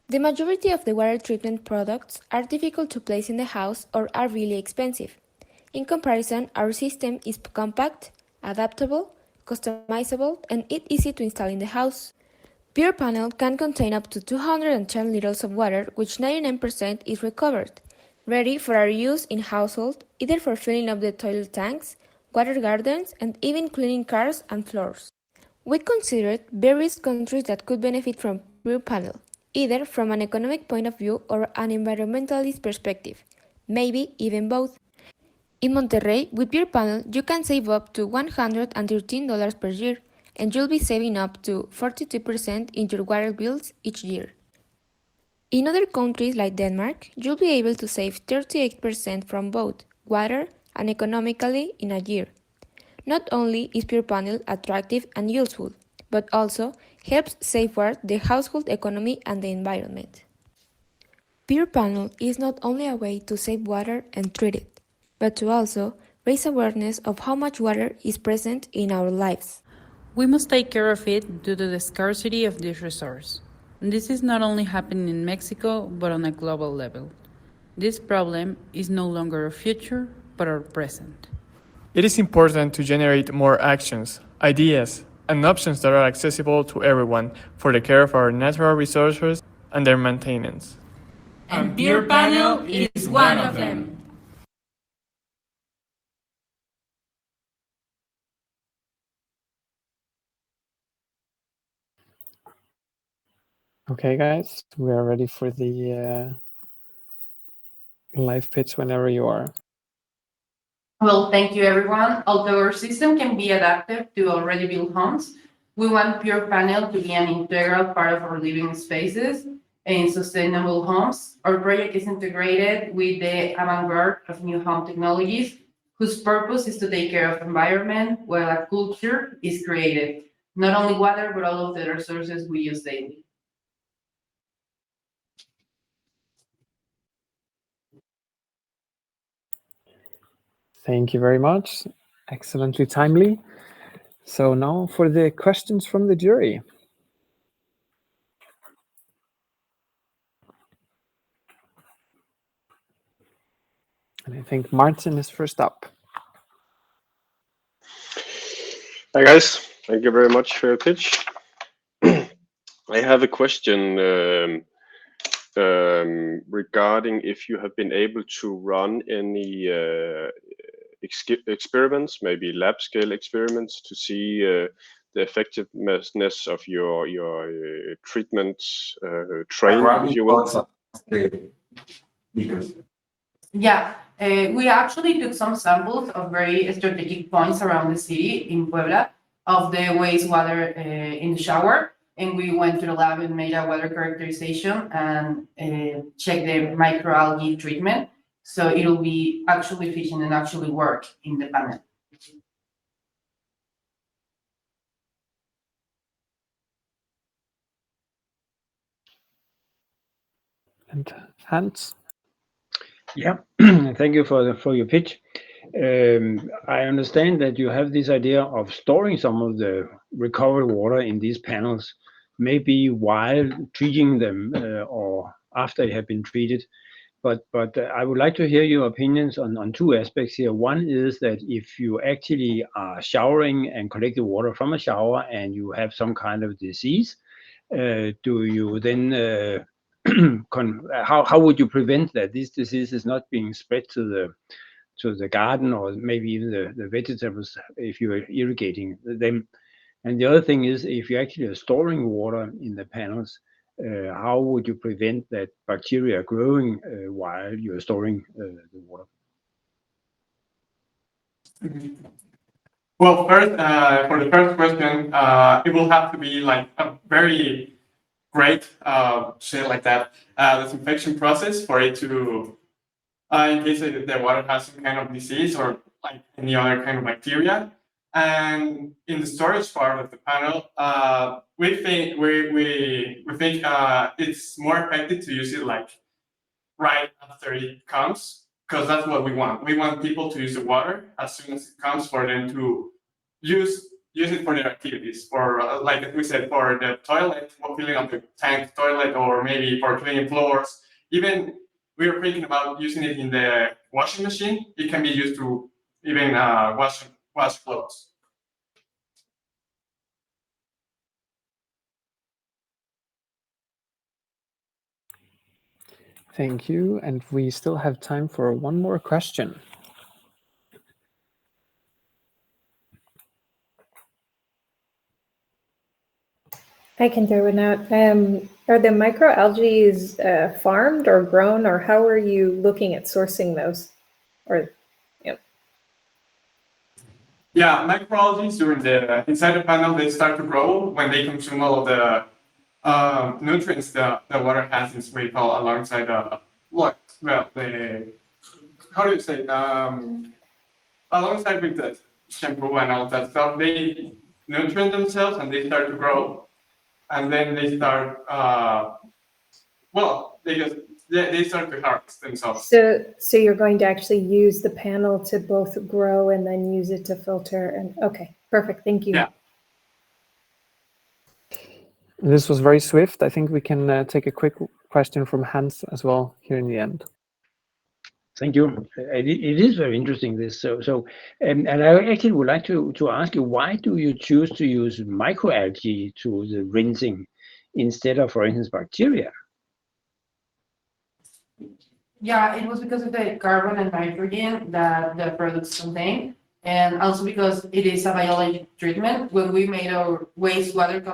The majority of the water treatment products are difficult to place in the house or are really expensive. In comparison, our system is compact, adaptable, customizable, and it's easy to install in the house. Pure Panel can contain up to 210 liters of water, which 99% is recovered, ready for our use in household, either for filling up the toilet tanks, water gardens, and even cleaning cars and floors. We considered various countries that could benefit from Pure Panel, either from an economic point of view or an environmentalist perspective, maybe even both. In Monterrey, with Pure Panel, you can save up to $113 per year, and you'll be saving up to 42% in your water bills each year. In other countries like Denmark, you'll be able to save 38% from both water and economically in a year. Not only is Pure Panel attractive and useful, but also helps safeguard the household economy and the environment. Pure Panel is not only a way to save water and treat it, but to also raise awareness of how much water is present in our lives. We must take care of it due to the scarcity of this resource. This is not only happening in Mexico, but on a global level. This problem is no longer our future, but our present. It is important to generate more actions, ideas, and options that are accessible to everyone for the care of our natural resources and their maintenance. And Pure Panel is one of them. Okay, guys, we are ready for the live pitch whenever you are. Well, thank you, everyone. Although our system can be adapted to already built homes, we want Pure Panel to be an integral part of our living spaces in sustainable homes. Our project is integrated with the avant-garde of new home technologies, whose purpose is to take care of the environment while a culture is created. Not only water, but all of the resources we use daily. Thank you very much. Excellently timely. So now for the questions from the jury. And I think Martin is first up. Hi guys, thank you very much for your pitch. I have a question regarding if you have been able to run any experiments, maybe lab scale experiments, to see the effectiveness of your treatment train, if you will? Yeah, we actually took some samples of very strategic points around the city in Puebla of the wastewater in the shower, and we went to the lab and made a water characterization and checked the microalgae treatment. So it'll be actually efficient and actually work in the panel. And Hans? Yeah, thank you for your pitch. I understand that you have this idea of storing some of the recovered water in these panels, maybe while treating them or after they have been treated. But I would like to hear your opinions on two aspects here. One is that if you actually are showering and collect the water from a shower and you have some kind of disease, do you then how would you prevent that this disease is not being spread to the garden or maybe even the vegetables if you are irrigating them? And the other thing is, if you actually are storing water in the panels, how would you prevent that bacteria growing while you're storing the water? Well, first, for the first question, it will have to be like a very great, say like that, disinfection process for it to, in case the water has some kind of disease or like any other kind of bacteria. And in the storage part of the panel, we think it's more effective to use it like right after it comes, because that's what we want. We want people to use the water as soon as it comes for them to use it for their activities, for like we said, for the toilet, for filling up the tank toilet, or maybe for cleaning floors. Even we were thinking about using it in the washing machine. It can be used to even wash clothes. Thank you. And we still have time for one more question. I can throw it out. Are the microalgae farmed or grown, or how are you looking at sourcing those? Or, Yeah, microalgae during inside the panel, they start to grow when they consume all of the nutrients the water has in its way alongside how do you say alongside with the shampoo and all that stuff, they nutrient themselves and they start to grow, and then they start they start to harvest themselves. so you're going to actually use the panel to both grow and then use it to filter. And okay, perfect. Thank you. Yeah. This was very swift. I think we can take a quick question from Hans as well here in the end. Thank you. It is very interesting, this. And I actually would like to ask you, why do you choose to use microalgae to the rinsing instead of, for instance, bacteria? Yeah, it was because of the carbon and nitrogen that the products contain, and also because it is a biologic treatment. When we made our wastewater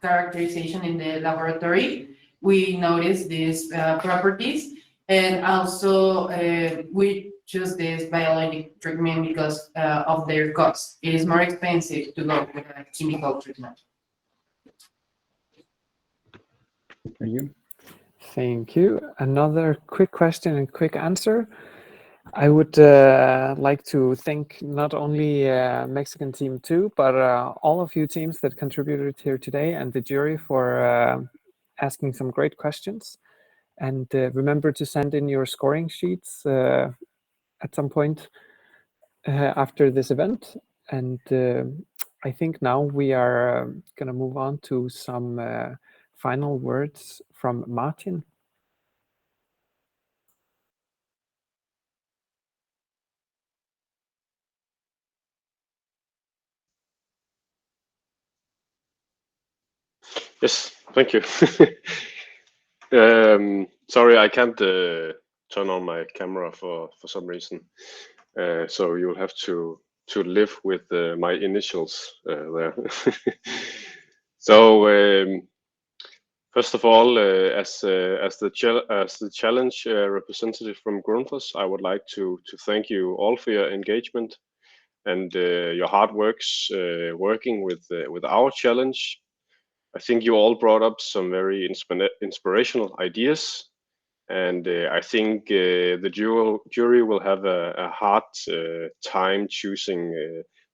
characterization in the laboratory, we noticed these properties, and also we choose this biologic treatment because of their cost. It is more expensive to go with a chemical treatment. Thank you. Thank you. Another quick question and quick answer. I would like to thank not only Mexican team 2, but all of you teams that contributed here today and the jury for asking some great questions. And remember to send in your scoring sheets at some point after this event. And I think now we are going to move on to some final words from Martin. Yes, thank you. Sorry, I can't turn on my camera for some reason. So you'll have to live with my initials there. So first of all, as the challenge representative from Grundfos, I would like to thank you all for your engagement and your hard works working with our challenge. I think you all brought up some very inspirational ideas, and I think the jury will have a hard time choosing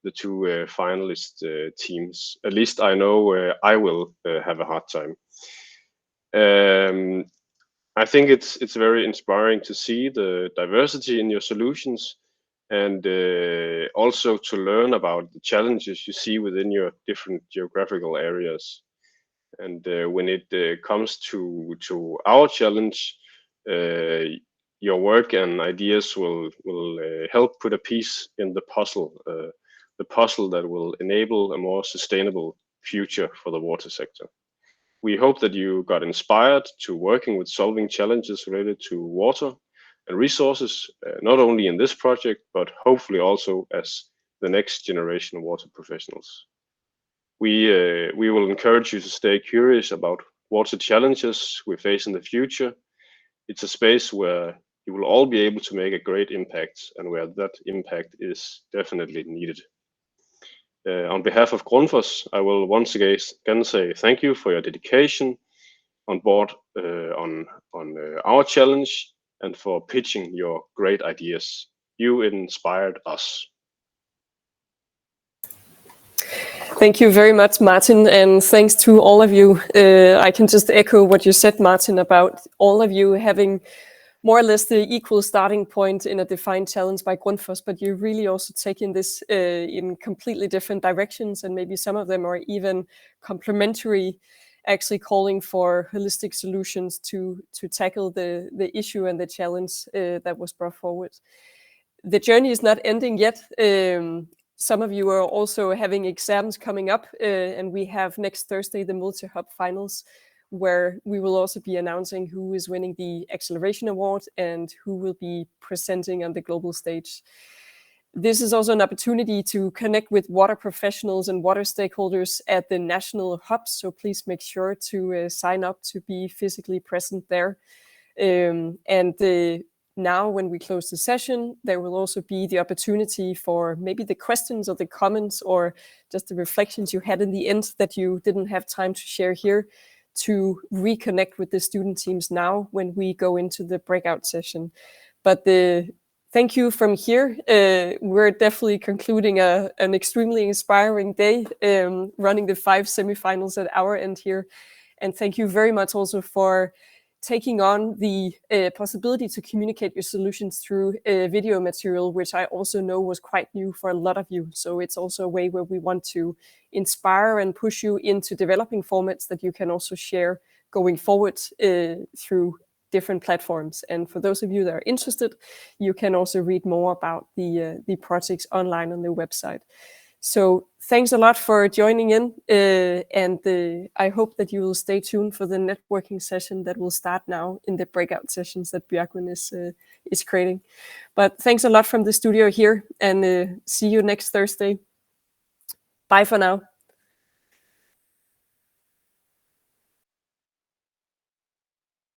the two finalist teams. At least I know I will have a hard time. I think it's very inspiring to see the diversity in your solutions, and also to learn about the challenges you see within your different geographical areas. And when it comes to our challenge, your work and ideas will help put a piece in the puzzle that will enable a more sustainable future for the water sector. We hope that you got inspired to working with solving challenges related to water and resources, not only in this project, but hopefully also as the next generation of water professionals. We will encourage you to stay curious about water challenges we face in the future. It's a space where you will all be able to make a great impact, and where that impact is definitely needed. On behalf of Grundfos, I will once again say thank you for your dedication on board on our challenge, and for pitching your great ideas. You inspired us. Thank you very much, Martin, and thanks to all of you. I can just echo what you said, Martin, about all of you having more or less the equal starting point in a defined challenge by Grundfos, but you're really also taking this in completely different directions, and maybe some of them are even complementary, actually calling for holistic solutions to tackle the issue and the challenge that was brought forward. The journey is not ending yet. Some of you are also having exams coming up, and we have next Thursday the multi-hub finals, where we will also be announcing who is winning the Acceleration Award and who will be presenting on the global stage. This is also an opportunity to connect with water professionals and water stakeholders at the national hubs, so please make sure to sign up to be physically present there. Now, when we close the session, there will also be the opportunity for maybe the questions or the comments or just the reflections you had in the end that you didn't have time to share here, to reconnect with the student teams now when we go into the breakout session. But thank you from here. We're definitely concluding an extremely inspiring day, running the 5 semifinals at our end here. And thank you very much also for taking on the possibility to communicate your solutions through video material, which I also know was quite new for a lot of you. So it's also a way where we want to inspire and push you into developing formats that you can also share going forward through different platforms. And for those of you that are interested, you can also read more about the projects online on the website. So thanks a lot for joining in, and I hope that you will stay tuned for the networking session that will start now in the breakout sessions that Bjørgvin is creating. But thanks a lot from the studio here, and see you next Thursday. Bye for now.